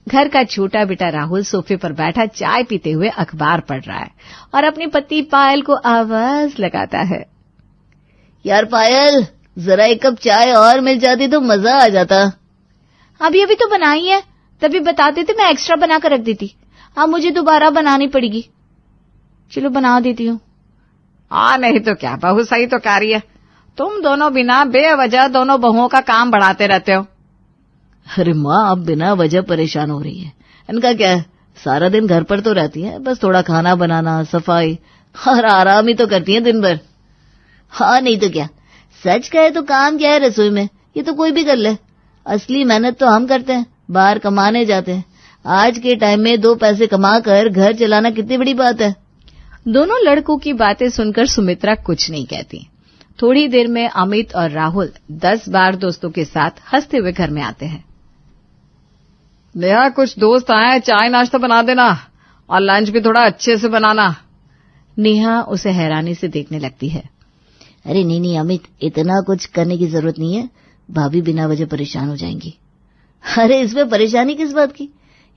घर का छोटा बेटा राहुल सोफे पर बैठा चाय पीते हुए अखबार पढ़ रहा है और अपनी पत्नी पायल को आवाज लगाता है। यार पायल, जरा एक कप चाय और मिल जाती तो मजा आ जाता। अभी अभी तो बनाई है, तभी बताते थे मैं एक्स्ट्रा बना कर रख देती। अब मुझे दोबारा बनानी पड़ेगी। चलो बना देती हूँ। नहीं तो क्या, बहू सही तो कह रही है। तुम दोनों बिना बेवजह दोनों बहुओं का काम बढ़ाते रहते हो। अरे माँ, अब बिना वजह परेशान हो रही है। इनका क्या है, सारा दिन घर पर तो रहती है, बस थोड़ा खाना बनाना, सफाई और आराम ही तो करती है दिन भर। हाँ नहीं तो क्या, सच कहे तो काम क्या है रसोई में, ये तो कोई भी कर ले। असली मेहनत तो हम करते हैं, बाहर कमाने जाते हैं। आज के टाइम में 2 पैसे कमा कर घर चलाना कितनी बड़ी बात है। दोनों लड़कों की बातें सुनकर सुमित्रा कुछ नहीं कहती। थोड़ी देर में अमित और राहुल 10 बार दोस्तों के साथ हंसते हुए घर में आते हैं। नेहा, कुछ दोस्त आए, चाय नाश्ता बना देना और लंच भी थोड़ा अच्छे से बनाना। नेहा उसे हैरानी से देखने लगती है। अरे नहीं अमित, इतना कुछ करने की जरूरत नहीं है, भाभी बिना वजह परेशान हो जाएंगी। अरे इसमें परेशानी किस बात की,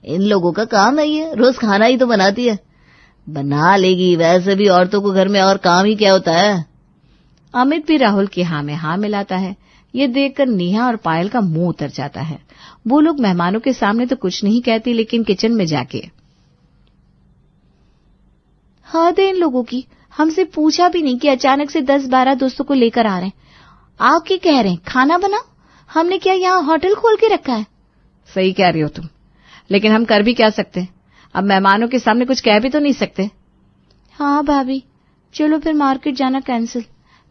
इन लोगों का काम है ये, रोज खाना ही तो बनाती है। बना लेगी, वैसे भी औरतों को घर में और काम ही क्या होता है। अमित भी राहुल की हाँ में हाँ मिलाता है। ये देखकर नेहा और पायल का मुंह उतर जाता है। वो लोग मेहमानों के सामने तो कुछ नहीं कहती, लेकिन किचन में जाके हद है इन लोगों की, हमसे पूछा भी नहीं कि अचानक से 10-12 दोस्तों को लेकर आ रहे हैं। आके कह रहे हैं खाना बनाओ। हमने क्या यहाँ होटल खोल के रखा है? सही कह रही हो तुम, लेकिन हम कर भी क्या सकते हैं? अब मेहमानों के सामने कुछ कह भी तो नहीं सकते। हाँ भाभी, चलो फिर मार्केट जाना कैंसिल,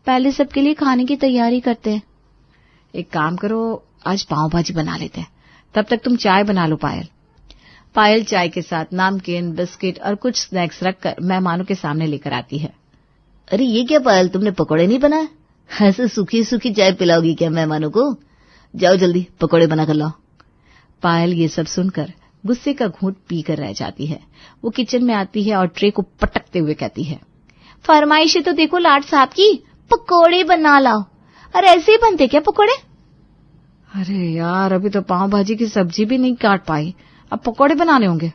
पहले सबके लिए खाने की तैयारी करते हैं। एक काम करो, आज पाव भाजी बना लेते हैं, तब तक तुम चाय बना लो। पायल चाय के साथ नमकीन, बिस्किट और कुछ स्नैक्स रखकर मेहमानों के सामने लेकर आती है। अरे ये क्या पायल, तुमने पकौड़े नहीं बनाए? ऐसे सूखी सूखी चाय पिलाओगी क्या मेहमानों को? जाओ जल्दी पकौड़े बना कर लाओ। पायल ये सब सुनकर गुस्से का घूंट पीकर रह जाती है। वो किचन में आती है और ट्रे को पटकते हुए कहती है, फरमाइशें तो देखो लाट साहब की, पकौड़े बना लाओ। अरे ऐसे ही बनते क्या पकौड़े? अरे यार, अभी तो पाव भाजी की सब्जी भी नहीं काट पाई, अब पकौड़े बनाने होंगे।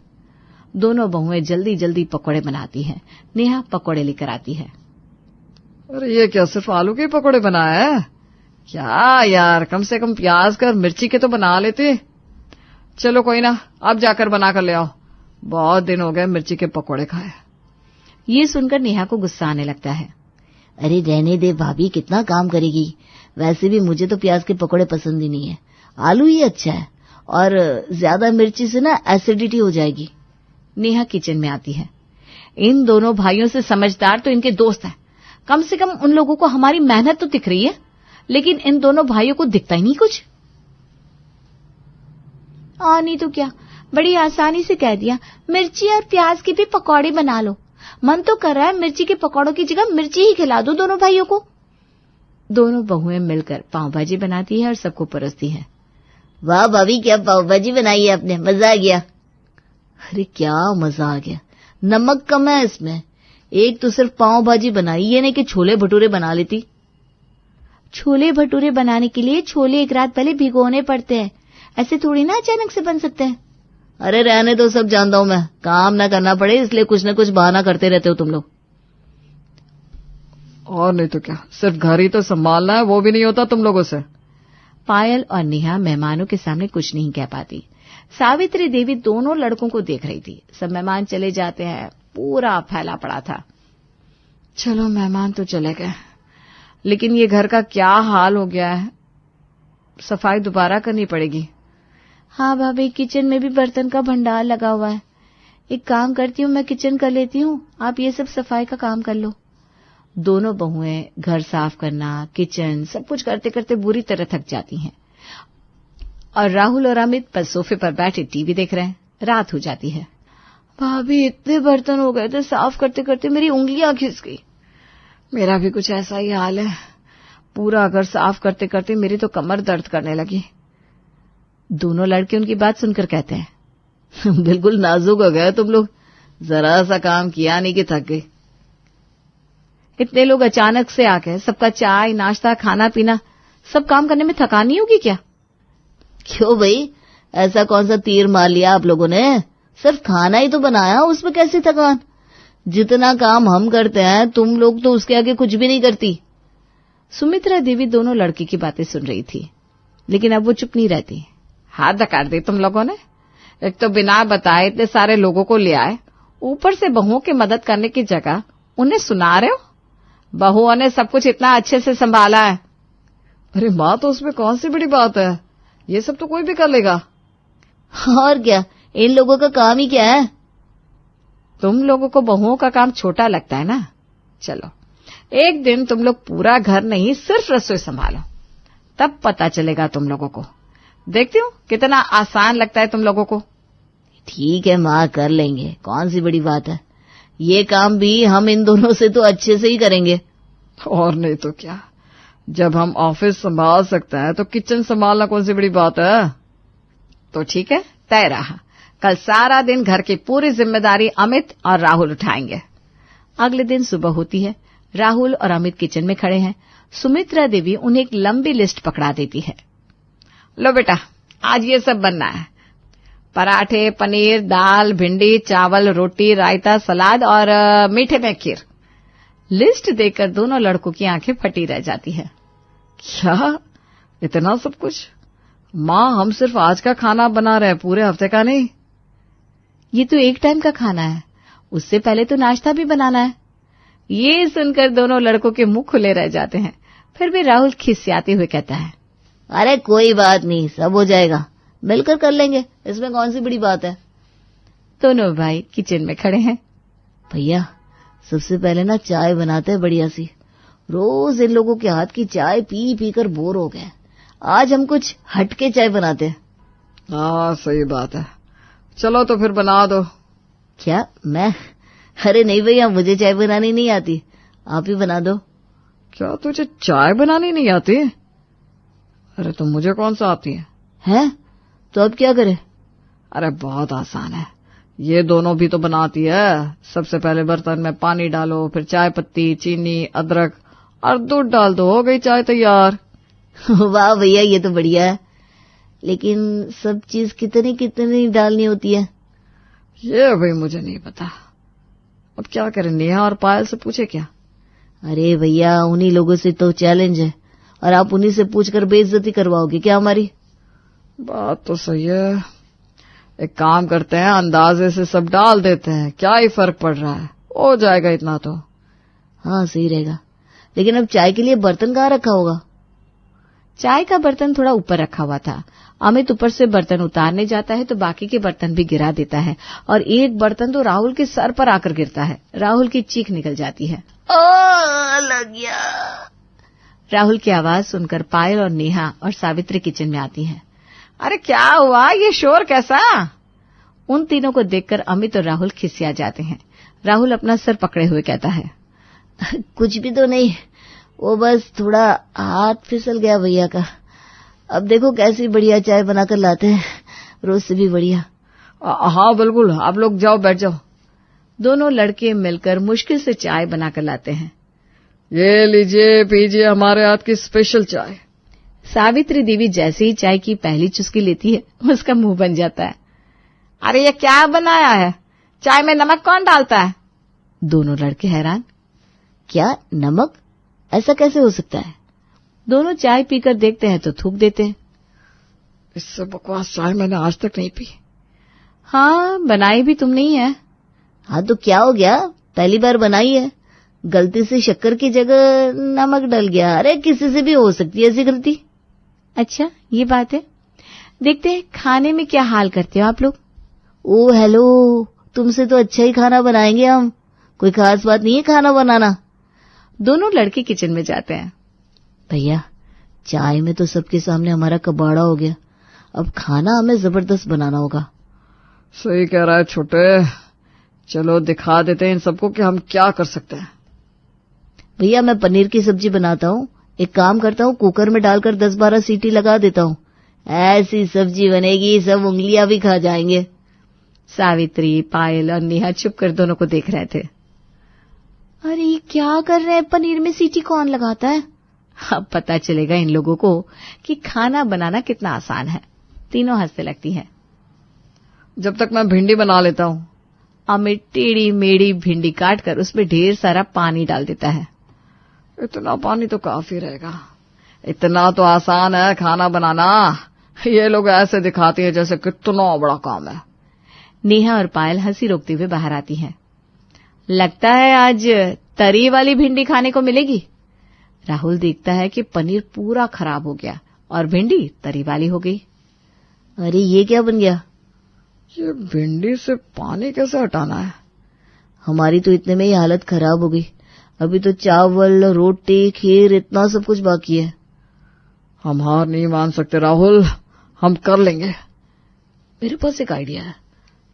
दोनों बहुएं जल्दी जल्दी पकौड़े बनाती हैं। नेहा पकौड़े लेकर आती है। अरे ये क्या, सिर्फ आलू के पकौड़े बनाए हैं क्या यार? कम से कम प्याज का और मिर्ची के तो बना लेते। चलो कोई ना, अब जाकर बना कर ले आओ, बहुत दिन हो गए मिर्ची के पकौड़े खाए। ये सुनकर नेहा को गुस्सा आने लगता है। अरे रहने दे भाभी, कितना काम करेगी, वैसे भी मुझे तो प्याज के पकौड़े पसंद ही नहीं है, आलू ही अच्छा है, और ज्यादा मिर्ची से ना एसिडिटी हो जाएगी। नेहा किचन में आती है। इन दोनों भाइयों से समझदार तो इनके दोस्त हैं। कम से कम उन लोगों को हमारी मेहनत तो दिख रही है, लेकिन इन दोनों भाइयों को दिखता ही नहीं कुछ। नहीं तो क्या, बड़ी आसानी से कह दिया, मिर्ची और प्याज के भी पकौड़े बना लो। मन तो कर रहा है मिर्ची के पकौड़ों की जगह मिर्ची ही खिला दो दोनों भाइयों को। दोनों बहुएं मिलकर पाव भाजी बनाती है और सबको परोसती है। वाह भाभी, क्या पाव भाजी बनाई है आपने, मजा आ गया। अरे क्या मजा आ गया, नमक कम है इसमें। एक तो सिर्फ पाव भाजी बनाई, ये नहीं कि छोले भटूरे बना लेती। छोले भटूरे बनाने के लिए छोले एक रात पहले भिगोने पड़ते हैं, ऐसे थोड़ी ना अचानक से बन सकते हैं। अरे रहने दो, सब जानता हूं मैं, काम ना करना पड़े इसलिए कुछ न कुछ बहाना करते रहते हो तुम लोग। और नहीं तो क्या, सिर्फ घर ही तो संभालना है, वो भी नहीं होता तुम लोगों से। पायल और नेहा मेहमानों के सामने कुछ नहीं कह पाती। सावित्री देवी दोनों लड़कों को देख रही थी। सब मेहमान चले जाते हैं, पूरा फैला पड़ा था। चलो मेहमान तो चले गए, लेकिन ये घर का क्या हाल हो गया है, सफाई दोबारा करनी पड़ेगी। हाँ भाभी, किचन में भी बर्तन का भंडार लगा हुआ है। एक काम करती हूँ, मैं किचन कर लेती हूँ, आप ये सब सफाई का काम कर लो। दोनों बहुएं घर साफ करना, किचन, सब कुछ करते करते बुरी तरह थक जाती हैं और राहुल और अमित पर सोफे पर बैठे टीवी देख रहे हैं। रात हो जाती है। भाभी, इतने बर्तन हो गए थे, साफ करते करते मेरी उंगलियां घिस गई। मेरा भी कुछ ऐसा ही हाल है, पूरा घर साफ करते करते मेरी तो कमर दर्द करने लगी। दोनों लड़के उनकी बात सुनकर कहते हैं, बिल्कुल नाजुक हो गए तुम लोग, जरा सा काम किया नहीं कि थक गई। इतने लोग अचानक से आ गए, सबका चाय नाश्ता खाना पीना, सब काम करने में थकान नहीं होगी क्या? क्यों भाई, ऐसा कौन सा तीर मार लिया आप लोगों ने? सिर्फ खाना ही तो बनाया, उसमें कैसी थकान? जितना काम हम करते हैं तुम लोग तो उसके आगे कुछ भी नहीं करती। सुमित्रा देवी दोनों लड़के की बातें सुन रही थी, लेकिन अब वो चुप नहीं रहती। हाथ धकार दी तुम लोगों ने। एक तो बिना बताए इतने सारे लोगों को ले आए, ऊपर से बहुओं की मदद करने की जगह उन्हें सुना रहे हो। बहुओं ने सब कुछ इतना अच्छे से संभाला है। अरे माँ, तो उसमें कौन सी बड़ी बात है, ये सब तो कोई भी कर लेगा। और क्या, इन लोगों का काम ही क्या है? तुम लोगों को बहुओं का काम छोटा लगता है ना। चलो एक दिन तुम लोग पूरा घर नहीं सिर्फ रसोई संभालो, तब पता चलेगा तुम लोगों को। देखती हूँ कितना आसान लगता है तुम लोगों को। ठीक है माँ, कर लेंगे, कौन सी बड़ी बात है। ये काम भी हम इन दोनों से तो अच्छे से ही करेंगे। और नहीं तो क्या, जब हम ऑफिस संभाल सकते हैं तो किचन संभालना कौन सी बड़ी बात है। तो ठीक है, तय रहा, कल सारा दिन घर की पूरी जिम्मेदारी अमित और राहुल उठाएंगे। अगले दिन सुबह होती है। राहुल और अमित किचन में खड़े हैं। सुमित्रा देवी उन्हें एक लंबी लिस्ट पकड़ा देती है। लो बेटा, आज ये सब बनना है। पराठे, पनीर, दाल, भिंडी, चावल, रोटी, रायता, सलाद और मीठे में खीर। लिस्ट देखकर दोनों लड़कों की आंखें फटी रह जाती है। क्या इतना सब कुछ? माँ, हम सिर्फ आज का खाना बना रहे हैं, पूरे हफ्ते का नहीं। ये तो एक टाइम का खाना है, उससे पहले तो नाश्ता भी बनाना है। ये सुनकर दोनों लड़कों के मुंह खुले रह जाते हैं। फिर भी राहुल खिसियाते हुए कहता है, अरे कोई बात नहीं, सब हो जाएगा, मिलकर कर लेंगे, इसमें कौन सी बड़ी बात है। दोनों भाई किचन में खड़े हैं। भैया, सबसे पहले ना चाय बनाते हैं बढ़िया सी। रोज इन लोगों के हाथ की चाय पी पी कर बोर हो गए, आज हम कुछ हटके चाय बनाते हैं। हाँ, सही बात है, चलो तो फिर बना दो। क्या मैं? अरे नहीं भैया, मुझे चाय बनानी नहीं आती, आप ही बना दो। क्या तुझे चाय बनानी नहीं आती? अरे तो मुझे कौन सा आती है? हैं? तो अब क्या करें? अरे बहुत आसान है, ये दोनों भी तो बनाती है। सबसे पहले बर्तन में पानी डालो, फिर चाय पत्ती, चीनी, अदरक और दूध डाल दो, हो गई चाय तैयार। वाह भैया, ये तो बढ़िया है, लेकिन सब चीज कितनी कितनी डालनी होती है? ये भाई मुझे नहीं पता, अब क्या करें, नेहा और पायल से पूछे क्या? अरे भैया, उन्हीं लोगों से तो चैलेंज है, और आप उन्हीं से पूछकर बेइज्जती करवाओगे क्या हमारी? बात तो सही है, एक काम करते हैं, अंदाजे से सब डाल देते हैं, क्या ही फर्क पड़ रहा है, हो जाएगा इतना तो। हाँ, सही रहेगा, लेकिन अब चाय के लिए बर्तन कहाँ रखा होगा? चाय का बर्तन थोड़ा ऊपर रखा हुआ था। अमित ऊपर से बर्तन उतारने जाता है तो बाकी के बर्तन भी गिरा देता है, और एक बर्तन तो राहुल के सर पर आकर गिरता है। राहुल की चीख निकल जाती है। लग गया। राहुल की आवाज सुनकर पायल और नेहा और सावित्री किचन में आती हैं। अरे क्या हुआ, ये शोर कैसा? उन तीनों को देखकर अमित और राहुल खिसिया जाते हैं। राहुल अपना सर पकड़े हुए कहता है, कुछ भी तो नहीं, वो बस थोड़ा हाथ फिसल गया भैया का। अब देखो कैसी बढ़िया चाय बनाकर लाते हैं, रोज से भी बढ़िया। हाँ बिल्कुल, आप लोग जाओ, बैठ जाओ। दोनों लड़के मिलकर मुश्किल से चाय बनाकर लाते हैं। ये लीजिए, पीजिए हमारे हाथ की स्पेशल चाय। सावित्री देवी जैसे ही चाय की पहली चुस्की लेती है, उसका मुंह बन जाता है। अरे ये क्या बनाया है, चाय में नमक कौन डालता है? दोनों लड़के हैरान। क्या नमक? ऐसा कैसे हो सकता है? दोनों चाय पीकर देखते हैं तो थूक देते हैं। इससे बकवास चाय मैंने आज तक नहीं पी। हाँ, बनाई भी तुमने ही है। हाँ तो क्या हो गया, पहली बार बनाई है, गलती से शक्कर की जगह नमक डल गया। अरे किसी से भी हो सकती है ऐसी गलती। अच्छा, ये बात है। देखते हैं खाने में क्या हाल करते हो आप लोग। ओ हेलो, तुमसे तो अच्छा ही खाना बनाएंगे हम, कोई खास बात नहीं है खाना बनाना। दोनों लड़के किचन में जाते हैं। भैया, चाय में तो सबके सामने हमारा कबाड़ा हो गया, अब खाना हमें जबरदस्त बनाना होगा। सही कह रहा है छोटे, चलो दिखा देते हैं इन सबको कि हम क्या कर सकते हैं। भैया, मैं पनीर की सब्जी बनाता हूँ, एक काम करता हूँ, कुकर में डालकर 10-12 सीटी लगा देता हूँ, ऐसी सब्जी बनेगी सब उंगलियां भी खा जाएंगे। सावित्री, पायल और नेहा चुप कर दोनों को देख रहे थे। अरे ये क्या कर रहे हैं, पनीर में सीटी कौन लगाता है? अब पता चलेगा इन लोगों को कि खाना बनाना कितना आसान है। तीनों हंसने लगती हैं। जब तक मैं भिंडी बना लेता हूँ। अमित टेढ़ी मेढ़ी भिंडी काटकर उसमें ढेर सारा पानी डाल देता है। इतना पानी तो काफी रहेगा। इतना तो आसान है खाना बनाना। ये लोग ऐसे दिखाते हैं जैसे कितना बड़ा काम है। नेहा और पायल हंसी रोकते हुए बाहर आती हैं। लगता है आज तरी वाली भिंडी खाने को मिलेगी। राहुल देखता है कि पनीर पूरा खराब हो गया और भिंडी तरी वाली हो गई। अरे ये क्या बन गया? ये भिंडी से पानी कैसे हटाना है? हमारी तो इतने में ही हालत खराब हो गई। अभी तो चावल, रोटी, खीर इतना सब कुछ बाकी है। हम हार नहीं मान सकते राहुल, हम कर लेंगे। मेरे पास एक आइडिया है,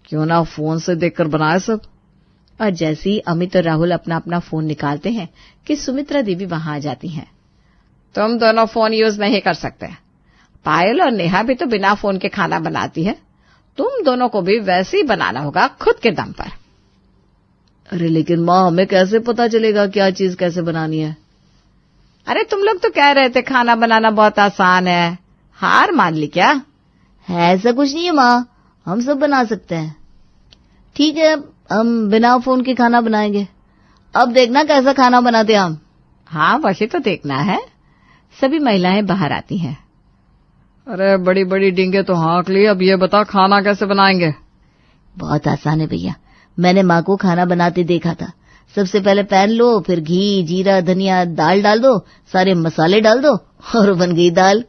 क्यों ना फोन से देखकर बनाए सब। और जैसे ही अमित और राहुल अपना अपना फोन निकालते हैं कि सुमित्रा देवी वहां आ जाती हैं। तुम दोनों फोन यूज नहीं कर सकते। पायल और नेहा भी तो बिना फोन के खाना बनाती है। तुम दोनों को भी वैसे ही बनाना होगा, खुद के दम पर। अरे लेकिन माँ, हमें कैसे पता चलेगा क्या चीज कैसे बनानी है? अरे तुम लोग तो कह रहे थे खाना बनाना बहुत आसान है, हार मान ली क्या? ऐसा कुछ नहीं है माँ, हम सब बना सकते हैं। ठीक है, हम बिना फोन के खाना बनाएंगे। अब देखना कैसा खाना बनाते हम। हाँ, वही तो देखना है। सभी महिलाएं बाहर आती हैं। अरे बड़ी बड़ी डींगे तो हाँक ली, अब ये बता खाना कैसे बनाएंगे? बहुत आसान है भैया, मैंने माँ को खाना बनाते देखा था। सबसे पहले पैन लो, फिर घी, जीरा, धनिया, दाल डाल दो, सारे मसाले डाल दो और बन गई दाल।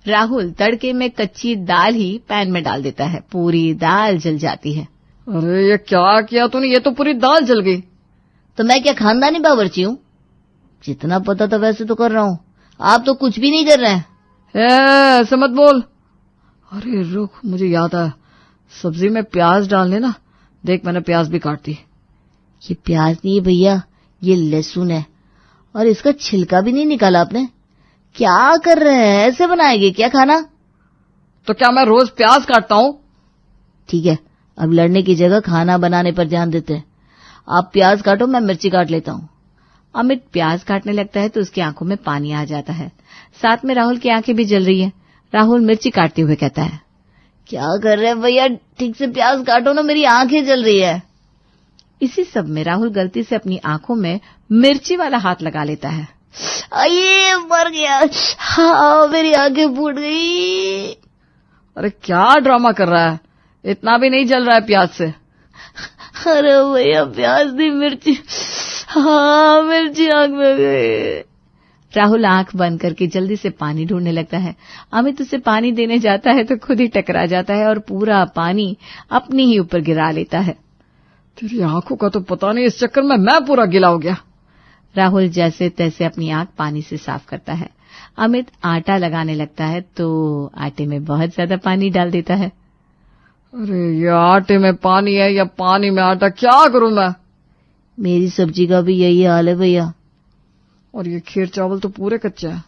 राहुल तड़के में कच्ची दाल ही पैन में डाल देता है। पूरी दाल जल जाती है। अरे ये क्या किया तूने? ये तो पूरी दाल जल गई। तो मैं क्या खानदानी बावर्ची हूँ? जितना पता था वैसे तो कर रहा हूँ। आप तो कुछ भी नहीं कर रहे हैं। ऐसे मत बोल। अरे रुक, मुझे याद आया, सब्जी में प्याज डालने ना। देख मैंने प्याज भी काट दी। ये प्याज नहीं है भैया, ये लहसुन है। और इसका छिलका भी नहीं निकाला आपने। क्या कर रहे हैं? ऐसे बनाएंगे क्या खाना? तो क्या मैं रोज प्याज काटता हूँ? ठीक है, अब लड़ने की जगह खाना बनाने पर ध्यान देते हैं। आप प्याज काटो, मैं मिर्ची काट लेता हूँ। अमित प्याज काटने लगता है तो उसकी आंखों में पानी आ जाता है। साथ में राहुल की आंखें भी जल रही है। राहुल मिर्ची काटते हुए कहता है, क्या कर रहे हैं भैया? ठीक से प्याज काटो ना, मेरी आंखें जल रही है। इसी सब में राहुल गलती से अपनी आंखों में मिर्ची वाला हाथ लगा लेता है। ये मर गया। हाँ, मेरी आंखें फूट गई। अरे क्या ड्रामा कर रहा है? इतना भी नहीं जल रहा है प्याज से। अरे भैया, प्याज नहीं, मिर्ची। हाँ, मिर्ची आंख में गई। राहुल आंख बंद करके जल्दी से पानी ढूंढने लगता है। अमित उसे पानी देने जाता है तो खुद ही टकरा जाता है और पूरा पानी अपनी ही ऊपर गिरा लेता है। तेरी आंखों का तो पता नहीं, इस चक्कर में मैं पूरा गीला हो गया। राहुल जैसे तैसे अपनी आंख पानी से साफ करता है। अमित आटा लगाने लगता है तो आटे में बहुत ज्यादा पानी डाल देता है। अरे ये आटे में पानी है या पानी में आटा, क्या करूं मैं? मेरी सब्जी का भी यही हाल है भैया। और ये खीर चावल तो पूरे कच्चे हैं।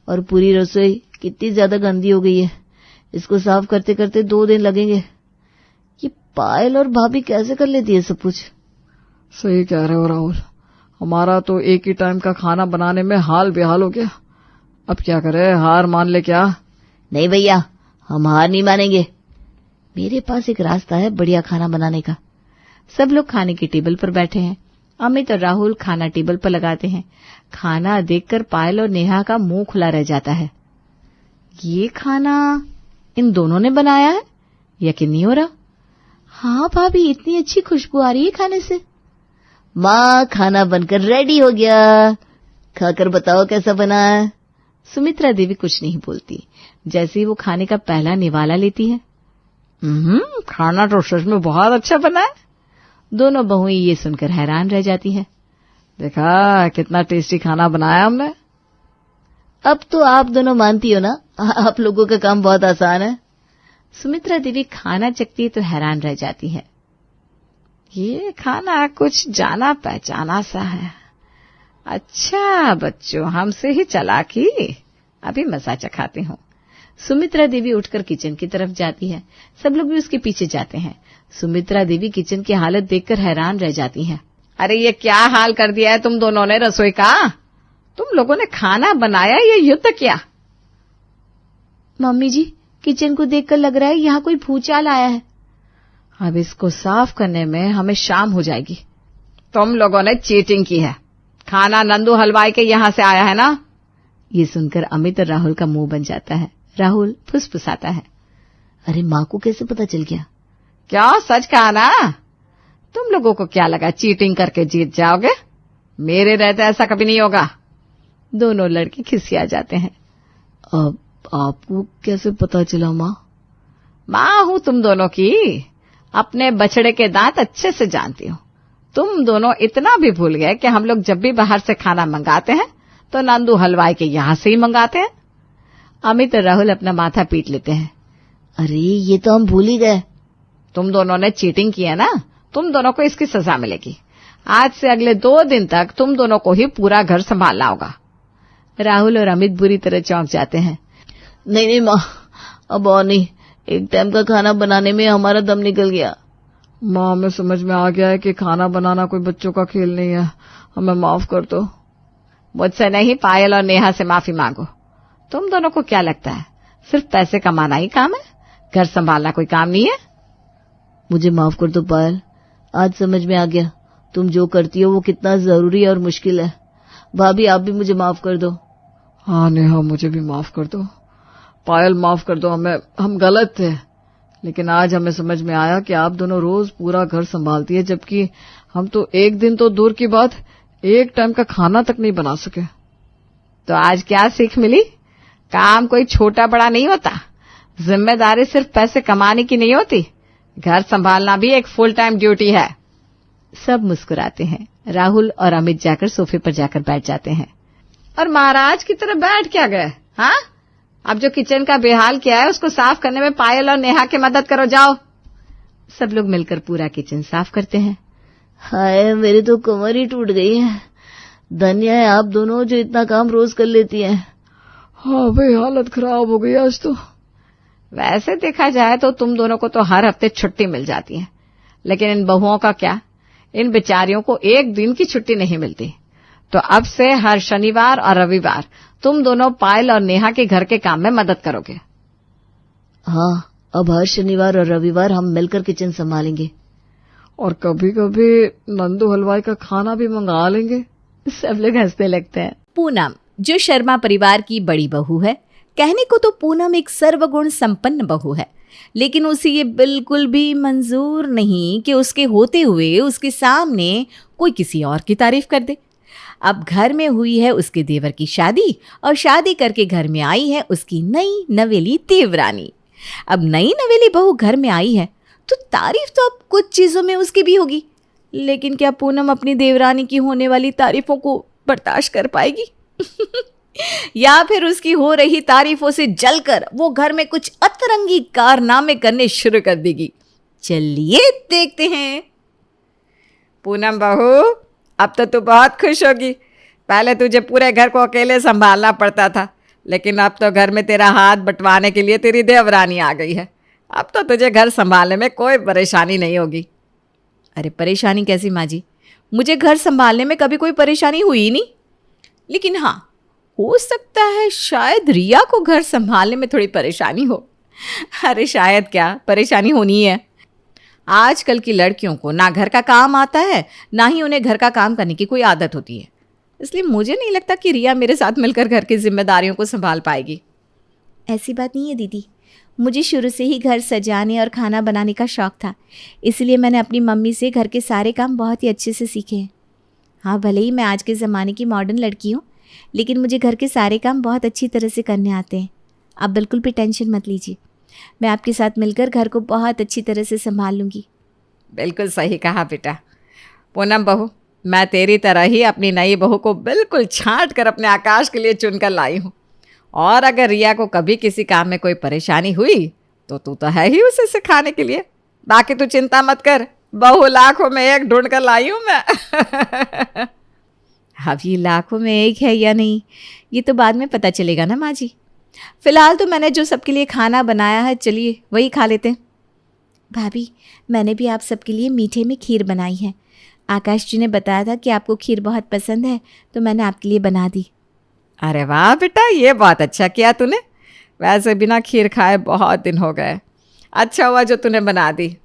और पूरी रसोई कितनी ज्यादा गंदी हो गई है। इसको साफ करते करते 2 दिन लगेंगे। ये पायल और भाभी कैसे कर लेती है सब कुछ? सही कह रहे हो राहुल, हमारा तो एक ही टाइम का खाना बनाने में हाल बेहाल हो गया। अब क्या करें, हार मान ले क्या? नहीं भैया, हम हार नहीं मानेंगे। मेरे पास एक रास्ता है बढ़िया खाना बनाने का। सब लोग खाने की टेबल पर बैठे हैं। अमित और राहुल खाना टेबल पर लगाते हैं। खाना देखकर पायल और नेहा का मुंह खुला रह जाता है। ये खाना इन दोनों ने बनाया है? यकीन नहीं हो रहा। हाँ भाभी, इतनी अच्छी खुशबू आ रही है खाने से। माँ, खाना बनकर रेडी हो गया, खाकर बताओ कैसा बना है। सुमित्रा देवी कुछ नहीं बोलती। जैसे ही वो खाने का पहला निवाला लेती है, खाना तो सच में बहुत अच्छा बना है। दोनों बहुएं ये सुनकर हैरान रह जाती हैं। देखा कितना टेस्टी खाना बनाया हमने। अब तो आप दोनों मानती हो ना, आप लोगों का काम बहुत आसान है। सुमित्रा देवी खाना चखती है तो हैरान रह जाती है। ये खाना कुछ जाना पहचाना सा है। अच्छा बच्चों, हमसे ही चालाकी, अभी मजा चखाती हूँ। सुमित्रा देवी उठकर किचन की तरफ जाती है। सब लोग भी उसके पीछे जाते हैं। सुमित्रा देवी किचन की हालत देखकर हैरान रह जाती हैं। अरे ये क्या हाल कर दिया है तुम दोनों ने रसोई का? तुम लोगों ने खाना बनाया या युद्ध किया? मम्मी जी, किचन को देखकर लग रहा है यहाँ कोई भूचाल आया है। अब इसको साफ करने में हमें शाम हो जाएगी। तुम लोगों ने चीटिंग की है। खाना नंदू हलवाई के यहाँ से आया है ना? ये सुनकर अमित और राहुल का मुंह बन जाता है। राहुल फुसफुसाता है, अरे माँ को कैसे पता चल गया? क्या सच कहा ना? तुम लोगों को क्या लगा चीटिंग करके जीत जाओगे? मेरे रहते ऐसा कभी नहीं होगा। दोनों लड़के खिसिया जाते हैं। अब आपको कैसे पता चला माँ? माँ हूं तुम दोनों की, अपने बछड़े के दांत अच्छे से जानती हूँ। तुम दोनों इतना भी भूल गए कि हम लोग जब भी बाहर से खाना मंगाते हैं तो नंदू हलवाई के यहाँ से ही मंगाते हैं। अमित और राहुल अपना माथा पीट लेते हैं। अरे ये तो हम भूल ही गए। तुम दोनों ने चीटिंग की है ना, तुम दोनों को इसकी सजा मिलेगी। आज से अगले 2 दिन तक तुम दोनों को ही पूरा घर संभालना होगा। राहुल और अमित बुरी तरह चौंक जाते हैं। नहीं माँ, अब और नहीं। एक टाइम का खाना बनाने में हमारा दम निकल गया। माँ हमें समझ में आ गया है कि खाना बनाना कोई बच्चों का खेल नहीं है, हमें माफ कर दो। मुझसे नहीं, पायल और नेहा से माफी मांगो। तुम दोनों को क्या लगता है सिर्फ पैसे कमाना ही काम है? घर संभालना कोई काम नहीं है? मुझे माफ कर दो पायल, आज समझ में आ गया तुम जो करती हो वो कितना जरूरी और मुश्किल है। भाभी आप भी मुझे माफ कर दो। हाँ नेहा, मुझे भी माफ कर दो। पायल माफ कर दो, हम गलत थे, लेकिन आज हमें समझ में आया कि आप दोनों रोज पूरा घर संभालती है, जबकि हम तो एक दिन तो दूर की बात एक टाइम का खाना तक नहीं बना सके। तो आज क्या सीख मिली? काम कोई छोटा बड़ा नहीं होता, जिम्मेदारी सिर्फ पैसे कमाने की नहीं होती, घर संभालना भी एक फुल टाइम ड्यूटी है। सब मुस्कुराते हैं। राहुल और अमित जाकर सोफे पर जाकर बैठ जाते हैं। और महाराज की तरह बैठ क्या गए? हाँ, अब जो किचन का बेहाल किया है उसको साफ करने में पायल और नेहा की मदद करो, जाओ। सब लोग मिलकर पूरा किचन साफ करते हैं। हाय, मेरी तो कमर ही टूट गई है। धन्य है आप दोनों जो इतना काम रोज कर लेती हैं। हाँ भाई, हालत खराब हो गई आज तो। वैसे देखा जाए तो तुम दोनों को तो हर हफ्ते छुट्टी मिल जाती है, लेकिन इन बहुओं का क्या? इन बेचारियों को एक दिन की छुट्टी नहीं मिलती। तो अब से हर शनिवार और रविवार तुम दोनों पायल और नेहा के घर के काम में मदद करोगे। हाँ, अब हर शनिवार और रविवार हम मिलकर किचन संभालेंगे। और कभी कभी नंदू हलवाई का खाना भी मंगा लेंगे। सब लोग हंसने लगते हैं। पूनम, जो शर्मा परिवार की बड़ी बहू है, कहने को तो पूनम एक सर्वगुण संपन्न बहू है, लेकिन उसे ये बिल्कुल भी मंजूर नहीं कि उसके होते हुए उसके सामने कोई किसी और की तारीफ कर दे। अब घर में हुई है उसके देवर की शादी, और शादी करके घर में आई है उसकी नई नवेली देवरानी। अब नई नवेली बहू घर में आई है तो तारीफ तो अब कुछ चीजों में उसकी भी होगी, लेकिन क्या पूनम अपनी देवरानी की होने वाली तारीफों को बर्दाश्त कर पाएगी? या फिर उसकी हो रही तारीफों से जलकर वो घर में कुछ अतरंगी कारनामे करने शुरू कर देगी? चलिए देखते हैं। पूनम बहू, अब तो तू बहुत खुश होगी। पहले तुझे पूरे घर को अकेले संभालना पड़ता था, लेकिन अब तो घर में तेरा हाथ बंटवाने के लिए तेरी देवरानी आ गई है। अब तो तुझे घर संभालने में कोई परेशानी नहीं होगी। अरे परेशानी कैसी माँ जी? मुझे घर संभालने में कभी कोई परेशानी हुई नहीं, लेकिन हाँ, हो सकता है शायद रिया को घर संभालने में थोड़ी परेशानी हो। अरे शायद क्या, परेशानी होनी है। आजकल की लड़कियों को ना घर का काम आता है, ना ही उन्हें घर का काम करने की कोई आदत होती है, इसलिए मुझे नहीं लगता कि रिया मेरे साथ मिलकर घर की जिम्मेदारियों को संभाल पाएगी। ऐसी बात नहीं है दीदी, मुझे शुरू से ही घर सजाने और खाना बनाने का शौक़ था, इसलिए मैंने अपनी मम्मी से घर के सारे काम बहुत ही अच्छे से सीखे हैं। हाँ, भले ही मैं आज के ज़माने की मॉडर्न लड़की हूँ, लेकिन मुझे घर के सारे काम बहुत अच्छी तरह से करने आते हैं। आप बिल्कुल भी टेंशन मत लीजिए, मैं आपके साथ मिलकर घर को बहुत अच्छी तरह से संभाल लूँगी। बिल्कुल सही कहा बेटा। पूनम बहू, मैं तेरी तरह ही अपनी नई बहू को बिल्कुल छांट कर अपने आकाश के लिए चुनकर लाई हूँ, और अगर रिया को कभी किसी काम में कोई परेशानी हुई तो तू तो है ही उसे सिखाने के लिए। बाकी तू चिंता मत कर, बहू लाखों में एक ढूंढ कर लाई हूँ मैं। अब ये लाखों में एक है या नहीं, ये तो बाद में पता चलेगा ना माँ जी। फिलहाल तो मैंने जो सबके लिए खाना बनाया है, चलिए वही खा लेते हैं। भाभी, मैंने भी आप सबके लिए मीठे में खीर बनाई है। आकाश जी ने बताया था कि आपको खीर बहुत पसंद है, तो मैंने आपके लिए बना दी। अरे वाह बेटा, ये बहुत अच्छा किया तूने। वैसे बिना खीर खाए बहुत दिन हो गए। अच्छा हुआ जो तूने बना दी।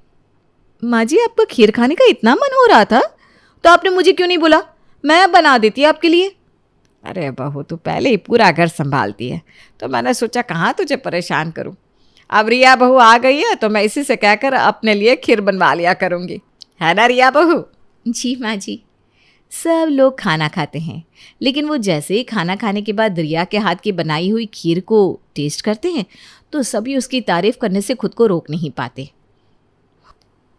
माँ जी, आपका खीर खाने का इतना मन हो रहा था तो आपने मुझे क्यों नहीं बोला? मैं बना देती आपके लिए। अरे बहू, तू पहले ही पूरा घर संभालती है तो मैंने सोचा कहाँ तुझे परेशान करूं। अब रिया बहू आ गई है तो मैं इसी से कहकर अपने लिए खीर बनवा लिया करूंगी, है ना रिया बहू? जी माँ जी। सब लोग खाना खाते हैं, लेकिन वो जैसे ही खाना खाने के बाद रिया के हाथ की बनाई हुई खीर को टेस्ट करते हैं तो सभी उसकी तारीफ करने से खुद को रोक नहीं पाते।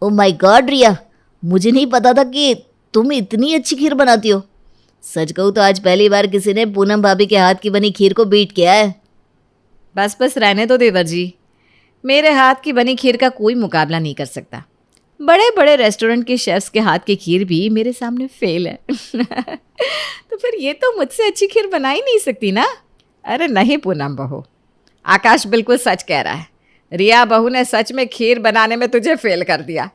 ओ माय गॉड रिया, मुझे नहीं पता था कि तुम इतनी अच्छी खीर बनाती हो। सच कहूँ तो आज पहली बार किसी ने पूनम भाभी के हाथ की बनी खीर को बीट किया है। बस बस रहने दो देवर जी, मेरे हाथ की बनी खीर का कोई मुकाबला नहीं कर सकता। बड़े बड़े रेस्टोरेंट के शेफ्स के हाथ की खीर भी मेरे सामने फेल है। तो फिर ये तो मुझसे अच्छी खीर बना ही नहीं सकती ना। अरे नहीं पूनम बहू, आकाश बिल्कुल सच कह रहा है। रिया बहू ने सच में खीर बनाने में तुझे फेल कर दिया।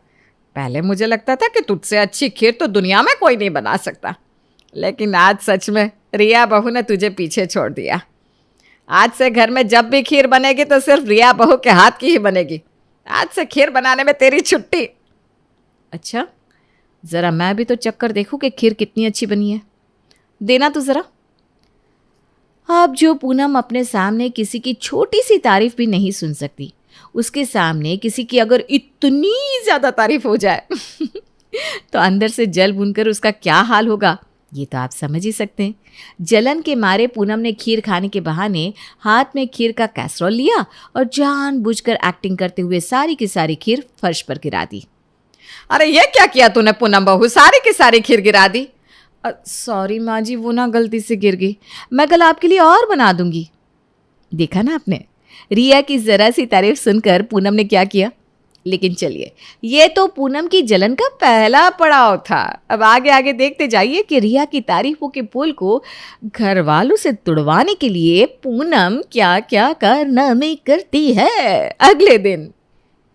पहले मुझे लगता था कि तुझसे अच्छी खीर तो दुनिया में कोई नहीं बना सकता, लेकिन आज सच में रिया बहू ने तुझे पीछे छोड़ दिया। आज से घर में जब भी खीर बनेगी तो सिर्फ रिया बहू के हाथ की ही बनेगी। आज से खीर बनाने में तेरी छुट्टी। अच्छा, ज़रा मैं भी तो चक्कर देखूं कि खीर कितनी अच्छी बनी है। देना तो ज़रा। अब जो पूनम अपने सामने किसी की छोटी सी तारीफ भी नहीं सुन सकती, उसके सामने किसी की अगर इतनी ज़्यादा तारीफ हो जाए तो अंदर से जल भूनकर उसका क्या हाल होगा ये तो आप समझ ही सकते हैं। जलन के मारे पूनम ने खीर खाने के बहाने हाथ में खीर का कैसरोल लिया और जानबूझकर एक्टिंग करते हुए सारी की सारी खीर फर्श पर गिरा दी। अरे ये क्या किया तूने पूनम बहू, सारी की सारी खीर गिरा दी? सॉरी माँ जी, वो ना गलती से गिर गई। मैं कल आपके लिए और बना दूंगी। देखा ना आपने, रिया की जरा सी तारीफ सुनकर पूनम ने क्या किया। लेकिन चलिए, ये तो पूनम की जलन का पहला पड़ाव था। अब आगे आगे देखते जाइए कि रिया की तारीफों के पुल को घर वालों से तुड़वाने के लिए पूनम क्या क्या कारनामे करती है। अगले दिन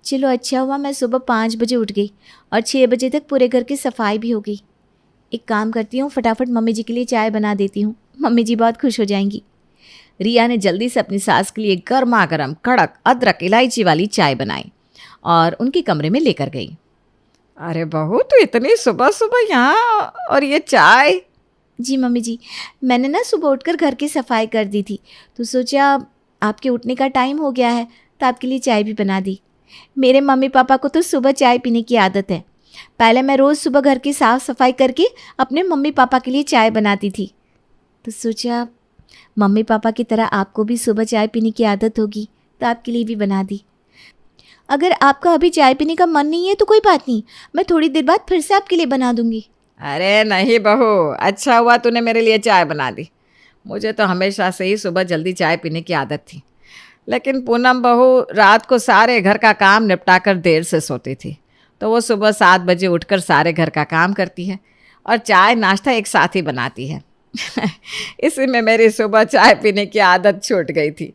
चलो अच्छा हुआ मैं सुबह 5 बजे उठ गई और 6 बजे तक पूरे घर की सफाई भी हो गई। एक काम करती हूँ, फटाफट मम्मी जी के लिए चाय बना देती हूँ, मम्मी जी बहुत खुश हो जाएंगी। रिया ने जल्दी से अपनी सास के लिए गर्मा गर्म कड़क अदरक इलायची वाली चाय बनाई और उनके कमरे में लेकर गई। अरे बहू, तू इतनी सुबह सुबह यहाँ और ये चाय? जी मम्मी जी, मैंने ना सुबह उठकर घर की सफाई कर दी थी तो सोचा आपके उठने का टाइम हो गया है तो आपके लिए चाय भी बना दी। मेरे मम्मी पापा को तो सुबह चाय पीने की आदत है। पहले मैं रोज़ सुबह घर की साफ़ सफाई करके अपने मम्मी पापा के लिए चाय बनाती थी, तो सोचा मम्मी पापा की तरह आपको भी सुबह चाय पीने की आदत होगी तो आपके लिए भी बना दी। अगर आपका अभी चाय पीने का मन नहीं है तो कोई बात नहीं, मैं थोड़ी देर बाद फिर से आपके लिए बना दूंगी। अरे नहीं बहू, अच्छा हुआ तूने मेरे लिए चाय बना दी। मुझे तो हमेशा से ही सुबह जल्दी चाय पीने की आदत थी, लेकिन पूनम बहू रात को सारे घर का काम निपटाकर देर से सोती थी, तो वो सुबह 7 बजे उठकर सारे घर का काम करती है और चाय नाश्ता एक साथ ही बनाती है। इसी में मेरी सुबह चाय पीने की आदत छूट गई थी।